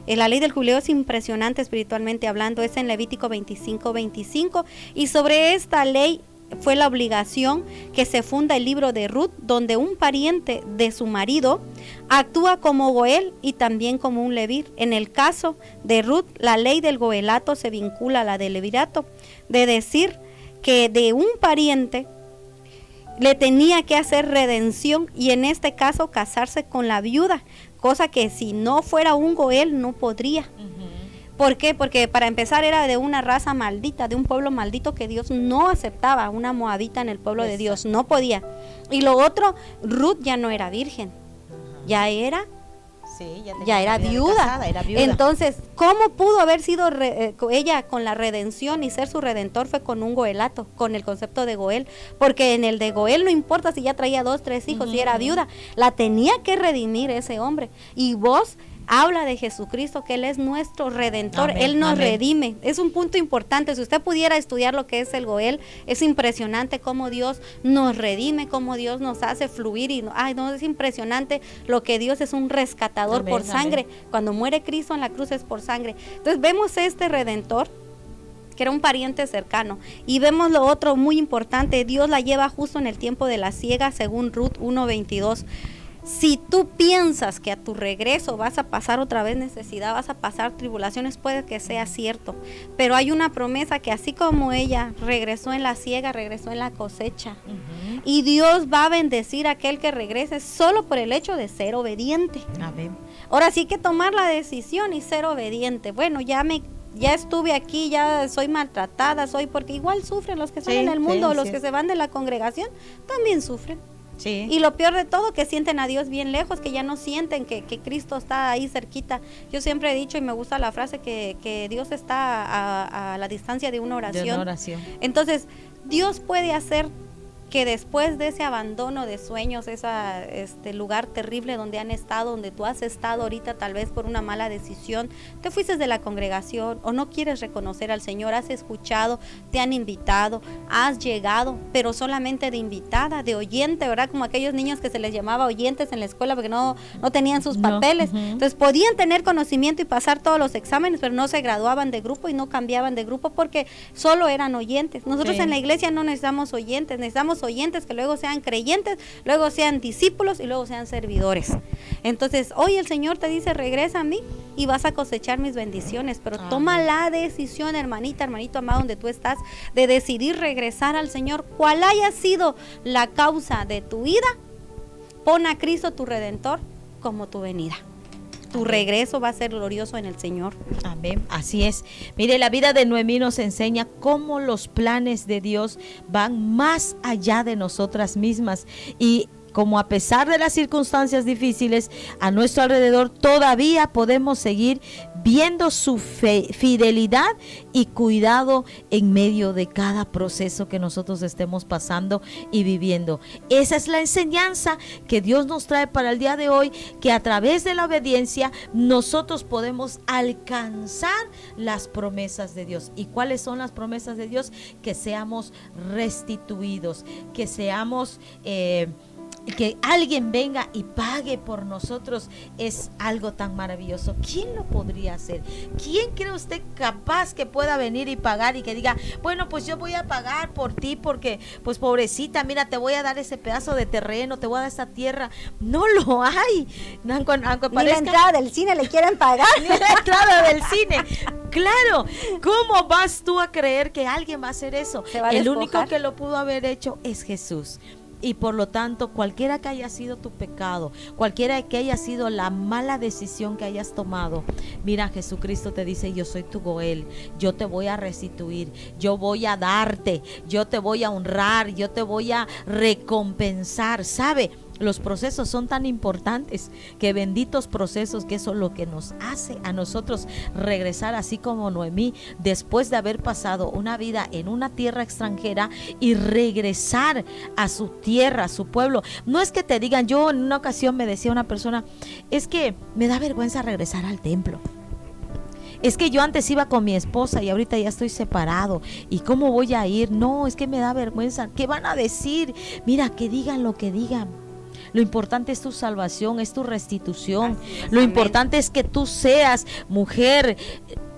La ley del jubileo es impresionante espiritualmente hablando, es en Levítico 25:25, y sobre esta ley fue la obligación que se funda el libro de Ruth, donde un pariente de su marido actúa como Goel y también como un levir. En el caso de Ruth, la ley del goelato se vincula a la del levirato, de decir que de un pariente le tenía que hacer redención, y en este caso casarse con la viuda, cosa que si no fuera un Goel no podría. ¿Por qué? Porque para empezar era de una raza maldita, de un pueblo maldito que Dios no aceptaba, una moabita en el pueblo de Dios, no podía. Y lo otro, Ruth ya no era virgen, ya era viuda. Casada, era viuda. Entonces, ¿cómo pudo haber sido ella con la redención y ser su redentor? Fue con un goelato, con el concepto de Goel, porque en el de Goel no importa si ya traía 2, 3 hijos, si era viuda, la tenía que redimir ese hombre. Y vos habla de Jesucristo, que Él es nuestro redentor, amén, Él nos redime. Es un punto importante. Si usted pudiera estudiar lo que es el Goel, es impresionante cómo Dios nos redime, cómo Dios nos hace fluir, y es impresionante lo que Dios es un rescatador, amén, por sangre. Amén. Cuando muere Cristo en la cruz es por sangre. Entonces vemos este redentor, que era un pariente cercano, y vemos lo otro muy importante: Dios la lleva justo en el tiempo de la siega, según Ruth 1:22. Si tú piensas que a tu regreso vas a pasar otra vez necesidad, vas a pasar tribulaciones, puede que sea cierto, pero hay una promesa que así como ella regresó en la siega, regresó en la cosecha, y Dios va a bendecir a aquel que regrese solo por el hecho de ser obediente. Amén. Ahora sí hay que tomar la decisión y ser obediente. Bueno, ya estuve aquí, ya soy maltratada, porque igual sufren los que están en el mundo, los que se van de la congregación también sufren. Sí. Y lo peor de todo, que sienten a Dios bien lejos, que ya no sienten que Cristo está ahí cerquita. Yo siempre he dicho, y me gusta la frase, que Dios está a la distancia de una oración. Entonces, Dios puede hacer que después de ese abandono de sueños, este lugar terrible donde han estado, donde tú has estado ahorita, tal vez por una mala decisión, te fuiste de la congregación o no quieres reconocer al Señor, has escuchado, te han invitado, has llegado, pero solamente de invitada, de oyente, ¿verdad? Como aquellos niños que se les llamaba oyentes en la escuela porque no tenían sus papeles. Entonces podían tener conocimiento y pasar todos los exámenes, pero no se graduaban de grupo y no cambiaban de grupo porque solo eran oyentes. Nosotros en la iglesia no necesitamos oyentes, necesitamos tantos oyentes que luego sean creyentes, luego sean discípulos y luego sean servidores. Entonces, hoy el Señor te dice, regresa a mí y vas a cosechar mis bendiciones, pero toma la decisión, hermanita, hermanito amado, donde tú estás, de decidir regresar al Señor. Cual haya sido la causa de tu vida, pon a Cristo tu Redentor como tu venida. Tu regreso va a ser glorioso en el Señor. Amén, así es. Mire, la vida de Noemí nos enseña cómo los planes de Dios van más allá de nosotras mismas, y como a pesar de las circunstancias difíciles a nuestro alrededor, todavía podemos seguir viendo su fidelidad y cuidado en medio de cada proceso que nosotros estemos pasando y viviendo. Esa es la enseñanza que Dios nos trae para el día de hoy, que a través de la obediencia nosotros podemos alcanzar las promesas de Dios. ¿Y cuáles son las promesas de Dios? Que seamos restituidos, que seamos que alguien venga y pague por nosotros. Es algo tan maravilloso. ¿Quién lo podría hacer? ¿Quién cree usted capaz que pueda venir y pagar y que diga, bueno, pues yo voy a pagar por ti porque, pues pobrecita, mira, te voy a dar ese pedazo de terreno, te voy a dar esa tierra? No lo hay. Aunque parezca, ni la entrada del cine le quieren pagar. Ni la entrada del cine. Claro, ¿cómo vas tú a creer que alguien va a hacer eso? El único que lo pudo haber hecho es Jesús. Y por lo tanto, cualquiera que haya sido tu pecado, cualquiera que haya sido la mala decisión que hayas tomado, mira, Jesucristo te dice, yo soy tu Goel, yo te voy a restituir, yo voy a darte, yo te voy a honrar, yo te voy a recompensar. ¿Sabe? Los procesos son tan importantes, que benditos procesos, que eso es lo que nos hace a nosotros regresar, así como Noemí, después de haber pasado una vida en una tierra extranjera, y regresar a su tierra, a su pueblo. No es que te digan, yo en una ocasión me decía una persona, es que me da vergüenza regresar al templo. Es que yo antes iba con mi esposa y ahorita ya estoy separado. ¿Y cómo voy a ir? No, es que me da vergüenza. ¿Qué van a decir? Mira, que digan lo que digan. Lo importante es tu salvación, es tu restitución. Lo importante es que tú seas mujer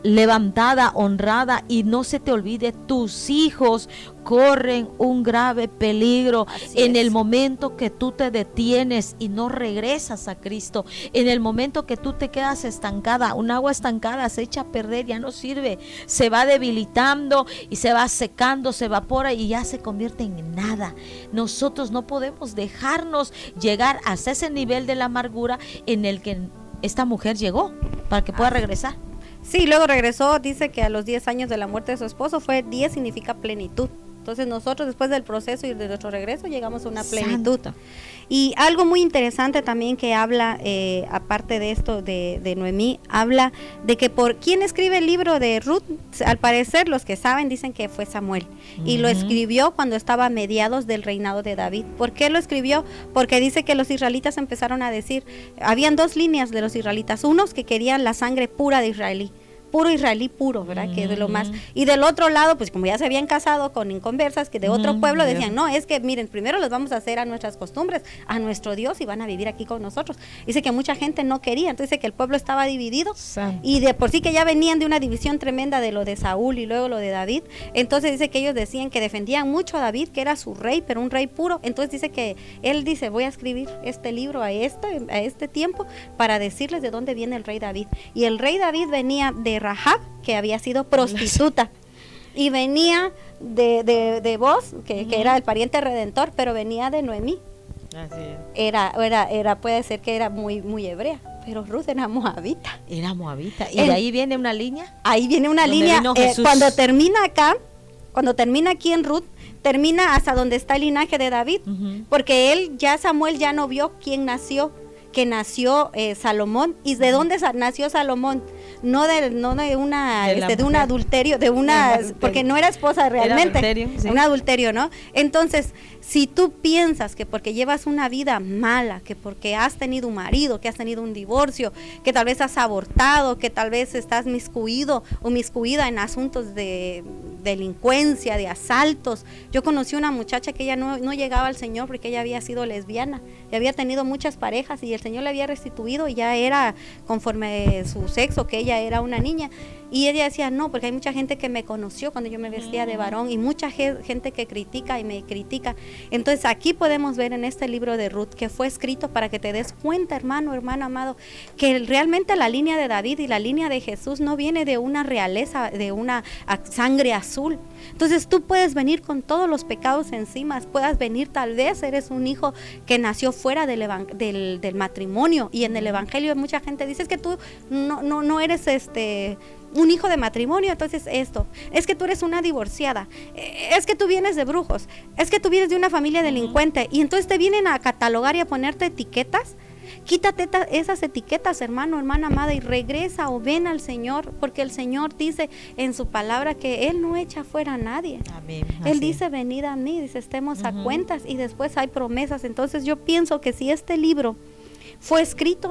levantada, honrada, y no se te olvide, tus hijos corren un grave peligro en el momento que tú te detienes y no regresas a Cristo. En el momento que tú te quedas estancada, un agua estancada se echa a perder, ya no sirve, se va debilitando y se va secando, se evapora y ya se convierte en nada. Nosotros no podemos dejarnos llegar hasta ese nivel de la amargura en el que esta mujer llegó para que pueda regresar. Sí, luego regresó, dice que a los 10 años de la muerte de su esposo, 10 significa plenitud. Entonces nosotros, después del proceso y de nuestro regreso, llegamos a una plenitud. Santa. Y algo muy interesante también que habla, aparte de esto de Noemí, habla de que ¿quién escribe el libro de Ruth? Al parecer, los que saben dicen que fue Samuel. Y lo escribió cuando estaba a mediados del reinado de David. ¿Por qué lo escribió? Porque dice que los israelitas empezaron a decir, habían dos líneas de los israelitas, unos que querían la sangre pura de israelí, puro israelí puro, ¿verdad? Que es de lo más. Y del otro lado, pues como ya se habían casado con inconversas que de otro pueblo, decían, no, es que miren, primero les vamos a hacer a nuestras costumbres, a nuestro Dios, y van a vivir aquí con nosotros. Dice que mucha gente no quería, entonces dice que el pueblo estaba dividido. Santo. Y de por sí que ya venían de una división tremenda de lo de Saúl y luego lo de David. Entonces dice que ellos decían que defendían mucho a David, que era su rey, pero un rey puro. Entonces dice que él dice, voy a escribir este libro a este tiempo para decirles de dónde viene el rey David. Y el rey David venía de Rahab, que había sido prostituta, y venía de Boz, que era el pariente redentor, pero venía de Noemí. Así es. Era puede ser que era muy, muy hebrea, pero Ruth era moabita. Era moabita. ¿Y de ahí viene una línea? Ahí viene una línea. Cuando termina aquí en Ruth, termina hasta donde está el linaje de David, porque Samuel ya no vio quién nació, que nació Salomón. ¿Y de dónde nació Salomón? No de un adulterio, porque no era esposa realmente, era adulterio, sí. Un adulterio, ¿no? Entonces, si tú piensas que porque llevas una vida mala, que porque has tenido un marido, que has tenido un divorcio, que tal vez has abortado, que tal vez estás miscuido o miscuida en asuntos de delincuencia, de asaltos. Yo conocí una muchacha que ella no llegaba al Señor porque ella había sido lesbiana. y había tenido muchas parejas y el Señor le había restituido y ya era conforme su sexo, que ella era una niña. Y ella decía, no, porque hay mucha gente que me conoció cuando yo me vestía de varón y mucha gente que critica y me critica. Entonces aquí podemos ver en este libro de Ruth que fue escrito para que te des cuenta, hermano amado, que realmente la línea de David y la línea de Jesús no viene de una realeza, de una sangre azul. Entonces tú puedes venir con todos los pecados encima, puedas venir, tal vez eres un hijo que nació fuera del matrimonio, y en el evangelio mucha gente dice, es que tú no eres un hijo de matrimonio, entonces esto, es que tú eres una divorciada, es que tú vienes de brujos, es que tú vienes de una familia delincuente, y entonces te vienen a catalogar y a ponerte etiquetas. Quítate esas etiquetas, hermana amada, y regresa o ven al Señor, porque el Señor dice en su palabra que Él no echa fuera a nadie. Amén. Él dice, venid a mí, dice, estemos a cuentas, y después hay promesas. Entonces yo pienso que si este libro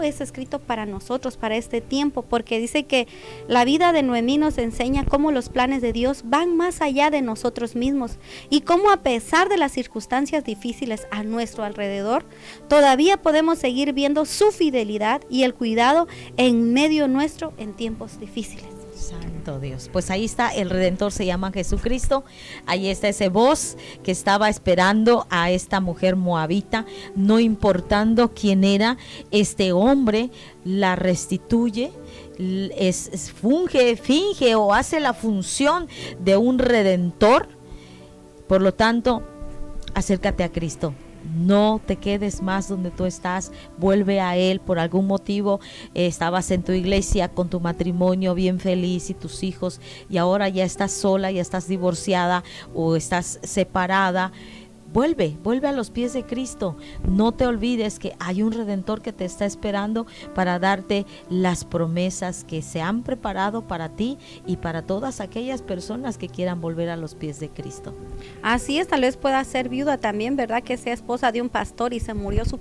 es escrito para nosotros, para este tiempo, porque dice que la vida de Noemí nos enseña cómo los planes de Dios van más allá de nosotros mismos, y cómo a pesar de las circunstancias difíciles a nuestro alrededor, todavía podemos seguir viendo su fidelidad y el cuidado en medio nuestro en tiempos difíciles. Santo Dios, pues ahí está, el Redentor se llama Jesucristo. Ahí está ese voz que estaba esperando a esta mujer moabita, no importando quién era este hombre, la restituye, finge o hace la función de un Redentor. Por lo tanto, acércate a Cristo. No te quedes más donde tú estás, vuelve a Él. Por algún motivo estabas en tu iglesia con tu matrimonio bien feliz y tus hijos, y ahora ya estás sola, ya estás divorciada o estás separada. Vuelve a los pies de Cristo. No te olvides que hay un Redentor que te está esperando para darte las promesas que se han preparado para ti y para todas aquellas personas que quieran volver a los pies de Cristo. Así es, tal vez pueda ser viuda también, ¿verdad? Que sea esposa de un pastor y se murió su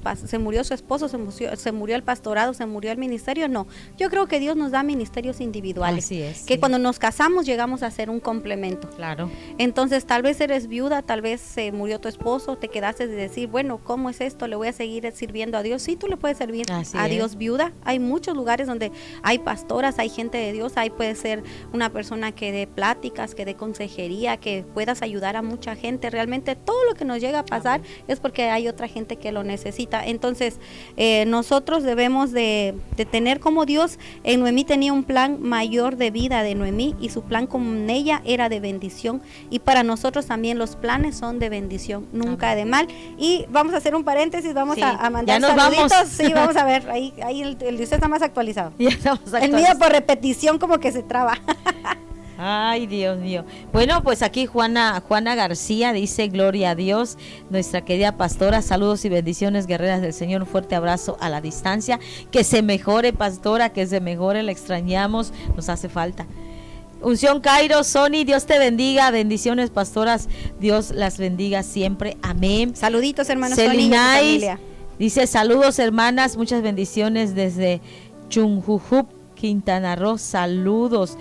esposo, se murió el pastorado, se murió el ministerio. No, yo creo que Dios nos da ministerios individuales. Así es. Que cuando nos casamos llegamos a ser un complemento. Claro. Entonces tal vez eres viuda, tal vez se murió tu esposo, te quedaste de decir, bueno, ¿cómo es esto? ¿Le voy a seguir sirviendo a Dios? Sí, tú le puedes servir a Dios viuda. Hay muchos lugares donde hay pastoras, hay gente de Dios, ahí puede ser una persona que dé pláticas, que dé consejería, que puedas ayudar a mucha gente. Realmente todo lo que nos llega a pasar es porque hay otra gente que lo necesita. Entonces nosotros debemos de tener como Dios. Noemí tenía un plan mayor de vida de Noemí, y su plan con ella era de bendición, y para nosotros también los planes son de bendición, nunca de mal. Y vamos a hacer un paréntesis, vamos a mandar saluditos. Sí, vamos a ver, ahí el de usted está más actualizado. El mío por repetición como que se traba. Ay, Dios mío. Bueno, pues aquí Juana García dice, gloria a Dios, nuestra querida pastora, saludos y bendiciones, guerreras del Señor, un fuerte abrazo a la distancia, que se mejore, pastora, que se mejore, la extrañamos, nos hace falta. Unción Cairo, Sony, Dios te bendiga, bendiciones, pastoras, Dios las bendiga siempre, amén. Saluditos, hermanos Sony y su familia. Dice, saludos, hermanas, muchas bendiciones desde Chunjujup, Quintana Roo, saludos.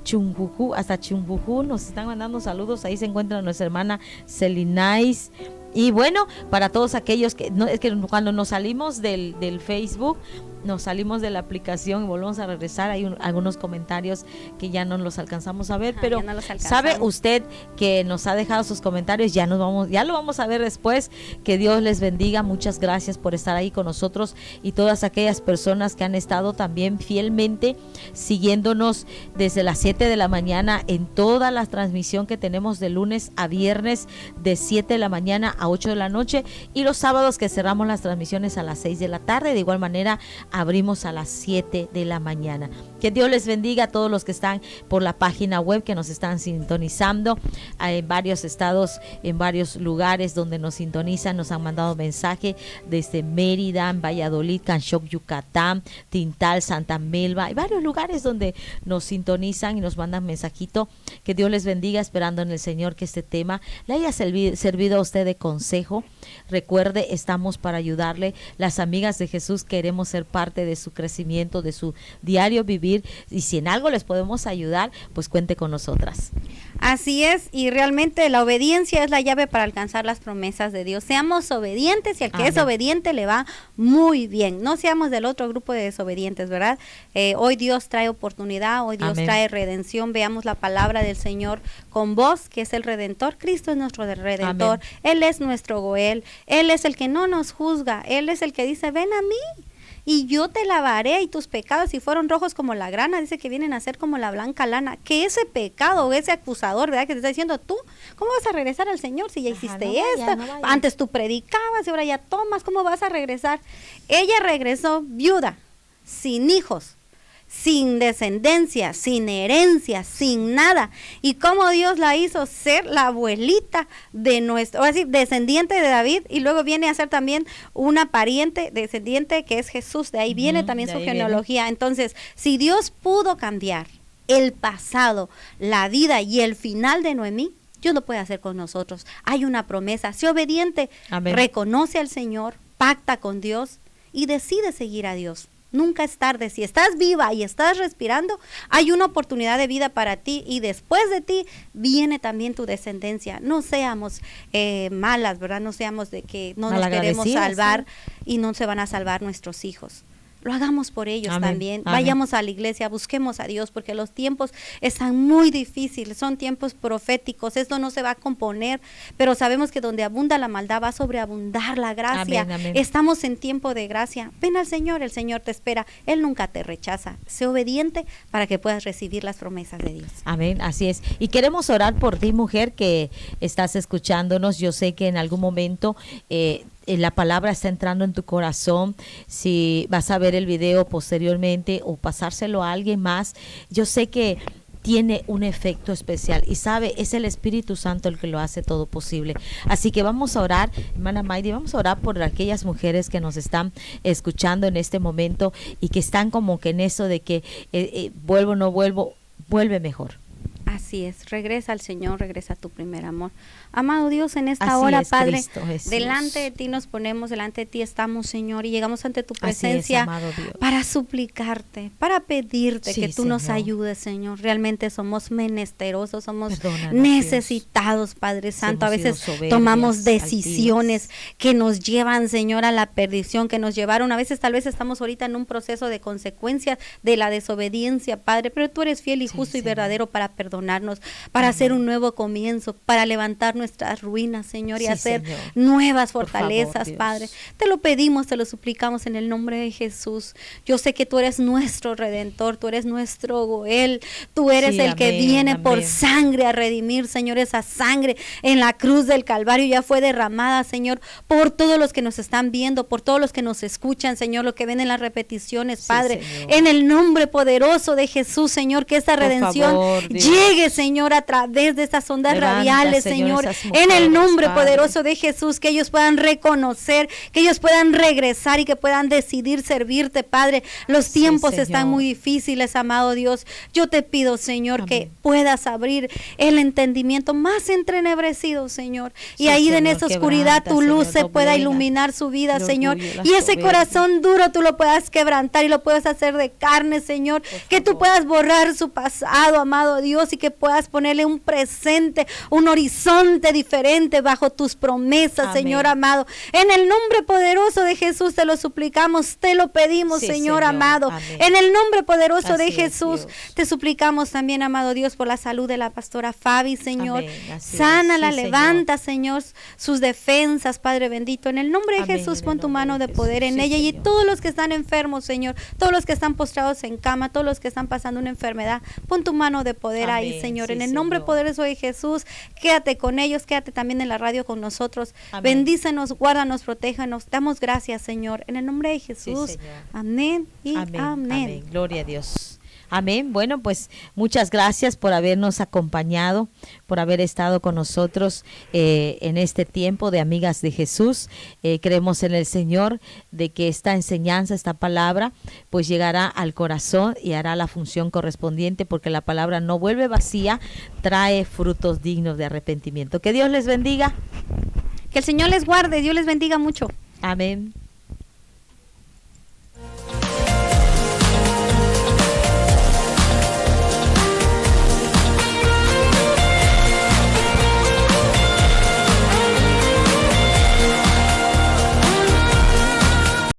Chunjujú, hasta Chunjujú nos están mandando saludos. Ahí se encuentra nuestra hermana Celinais. Y bueno, para todos aquellos que no, es que cuando nos salimos del Facebook, nos salimos de la aplicación y volvemos a regresar, hay algunos comentarios que ya no los alcanzamos a ver, pero no sabe usted que nos ha dejado sus comentarios, ya lo vamos a ver después. Que Dios les bendiga, muchas gracias por estar ahí con nosotros, y todas aquellas personas que han estado también fielmente siguiéndonos desde las 7 de la mañana en toda la transmisión que tenemos de lunes a viernes, de 7 de la mañana a 8 de la noche, y los sábados que cerramos las transmisiones a las 6 de la tarde, de igual manera abrimos a las 7 de la mañana. Que Dios les bendiga a todos los que están por la página web, que nos están sintonizando en varios estados, en varios lugares donde nos sintonizan, nos han mandado mensaje desde Mérida, Valladolid, Canchoc, Yucatán, Tintal, Santa Melba, hay varios lugares donde nos sintonizan y nos mandan mensajito. Que Dios les bendiga, esperando en el Señor que este tema le haya servido a usted de consejo. Recuerde, estamos para ayudarle. Las amigas de Jesús queremos ser parte de su crecimiento, de su diario vivir, y si en algo les podemos ayudar, pues cuente con nosotras. Así es, y realmente la obediencia es la llave para alcanzar las promesas de Dios. Seamos obedientes y al que es obediente le va muy bien. No seamos del otro grupo de desobedientes, ¿verdad? Hoy Dios trae oportunidad, hoy Dios trae redención. Veamos la palabra del Señor con vos, que es el Redentor. Cristo es nuestro Redentor. Él es nuestro Goel. Él es el que no nos juzga. Él es el que dice, ven a mí y yo te lavaré, y tus pecados, si fueron rojos como la grana, dice que vienen a ser como la blanca lana. Que ese pecado, ese acusador, ¿verdad?, que te está diciendo, tú, ¿cómo vas a regresar al Señor si ya hiciste esto? Antes tú predicabas y ahora ya tomas, ¿cómo vas a regresar? Ella regresó viuda, sin hijos, sin descendencia, sin herencia, sin nada. Y cómo Dios la hizo ser la abuelita de nuestro, o así, descendiente de David, y luego viene a ser también una pariente descendiente que es Jesús. De ahí viene también su genealogía. Entonces, si Dios pudo cambiar el pasado, la vida y el final de Noemí, Dios lo puede hacer con nosotros. Hay una promesa. Sé obediente, reconoce al Señor, pacta con Dios y decide seguir a Dios. Nunca es tarde. Si estás viva y estás respirando, hay una oportunidad de vida para ti, y después de ti viene también tu descendencia. No seamos malas, ¿verdad? No seamos de que no nos queremos salvar, y no se van a salvar nuestros hijos. Lo hagamos por ellos también. Vayamos a la iglesia, busquemos a Dios, porque los tiempos están muy difíciles, son tiempos proféticos. Esto no se va a componer, pero sabemos que donde abunda la maldad va a sobreabundar la gracia. Estamos en tiempo de gracia. Ven al Señor, el Señor te espera, Él nunca te rechaza. Sé obediente para que puedas recibir las promesas de Dios. Amén, así es. Y queremos orar por ti, mujer, que estás escuchándonos. Yo sé que en algún momento la palabra está entrando en tu corazón. Si vas a ver el video posteriormente o pasárselo a alguien más, yo sé que tiene un efecto especial, y sabe, es el Espíritu Santo el que lo hace todo posible. Así que vamos a orar, hermana Maydi, vamos a orar por aquellas mujeres que nos están escuchando en este momento y que están como que en eso de que vuelvo o no vuelvo, vuelve mejor. Así es, regresa al Señor, regresa a tu primer amor. Amado Dios, en esta hora, Padre, Cristo, delante de ti nos ponemos, delante de ti estamos, Señor, y llegamos ante tu presencia para suplicarte, para pedirte que tú nos ayudes, Señor. Realmente somos menesterosos, somos necesitados, Dios. Padre Santo. A veces tomamos decisiones que nos llevan, Señor, a la perdición, que nos llevaron. A veces tal vez estamos ahorita en un proceso de consecuencias de la desobediencia, Padre, pero tú eres fiel y justo y verdadero para perdonarnos, para hacer un nuevo comienzo, para levantar nuestras ruinas, Señor, y hacer nuevas fortalezas, favor, Padre. Te lo pedimos, te lo suplicamos en el nombre de Jesús. Yo sé que tú eres nuestro Redentor, tú eres nuestro Goel, tú eres el que viene por sangre a redimir, Señor. Esa sangre en la cruz del Calvario ya fue derramada, Señor, por todos los que nos están viendo, por todos los que nos escuchan, Señor, lo que ven en las repeticiones, Padre, en el nombre poderoso de Jesús, Señor, que esta redención llegue, Señor, a través de estas ondas radiales, Señor, en el nombre poderoso de Jesús, que ellos puedan reconocer, que ellos puedan regresar y que puedan decidir servirte, Padre. Los tiempos están muy difíciles, amado Dios. Yo te pido, Señor, que puedas abrir el entendimiento más entrenebrecido, Señor, y ahí en esa oscuridad tu luz se pueda iluminar su vida, Señor, y ese corazón duro tú lo puedas quebrantar y lo puedas hacer de carne, Señor, que tú puedas borrar su pasado, amado Dios, y que puedas ponerle un presente, un horizonte diferente bajo tus promesas, Señor amado. En el nombre poderoso de Jesús te lo suplicamos, te lo pedimos, Señor amado. En el nombre poderoso de Jesús te suplicamos también, amado Dios, por la salud de la pastora Fabi, Señor. Sánala, levanta, Señor, sus defensas, Padre bendito. En el nombre de Jesús, pon tu mano de poder en ella y todos los que están enfermos, Señor, todos los que están postrados en cama, todos los que están pasando una enfermedad, pon tu mano de poder ahí, Señor. En el nombre poderoso de Jesús, quédate con ellos, quédate también en la radio con nosotros. Bendícenos, guárdanos, protéjanos. Damos gracias, Señor, en el nombre de Jesús. Amén y amén. Gloria a Dios. Amén. Bueno, pues muchas gracias por habernos acompañado, por haber estado con nosotros en este tiempo de Amigas de Jesús. Creemos en el Señor de que esta enseñanza, esta palabra, pues llegará al corazón y hará la función correspondiente, porque la palabra no vuelve vacía, trae frutos dignos de arrepentimiento. Que Dios les bendiga. Que el Señor les guarde, Dios les bendiga mucho. Amén.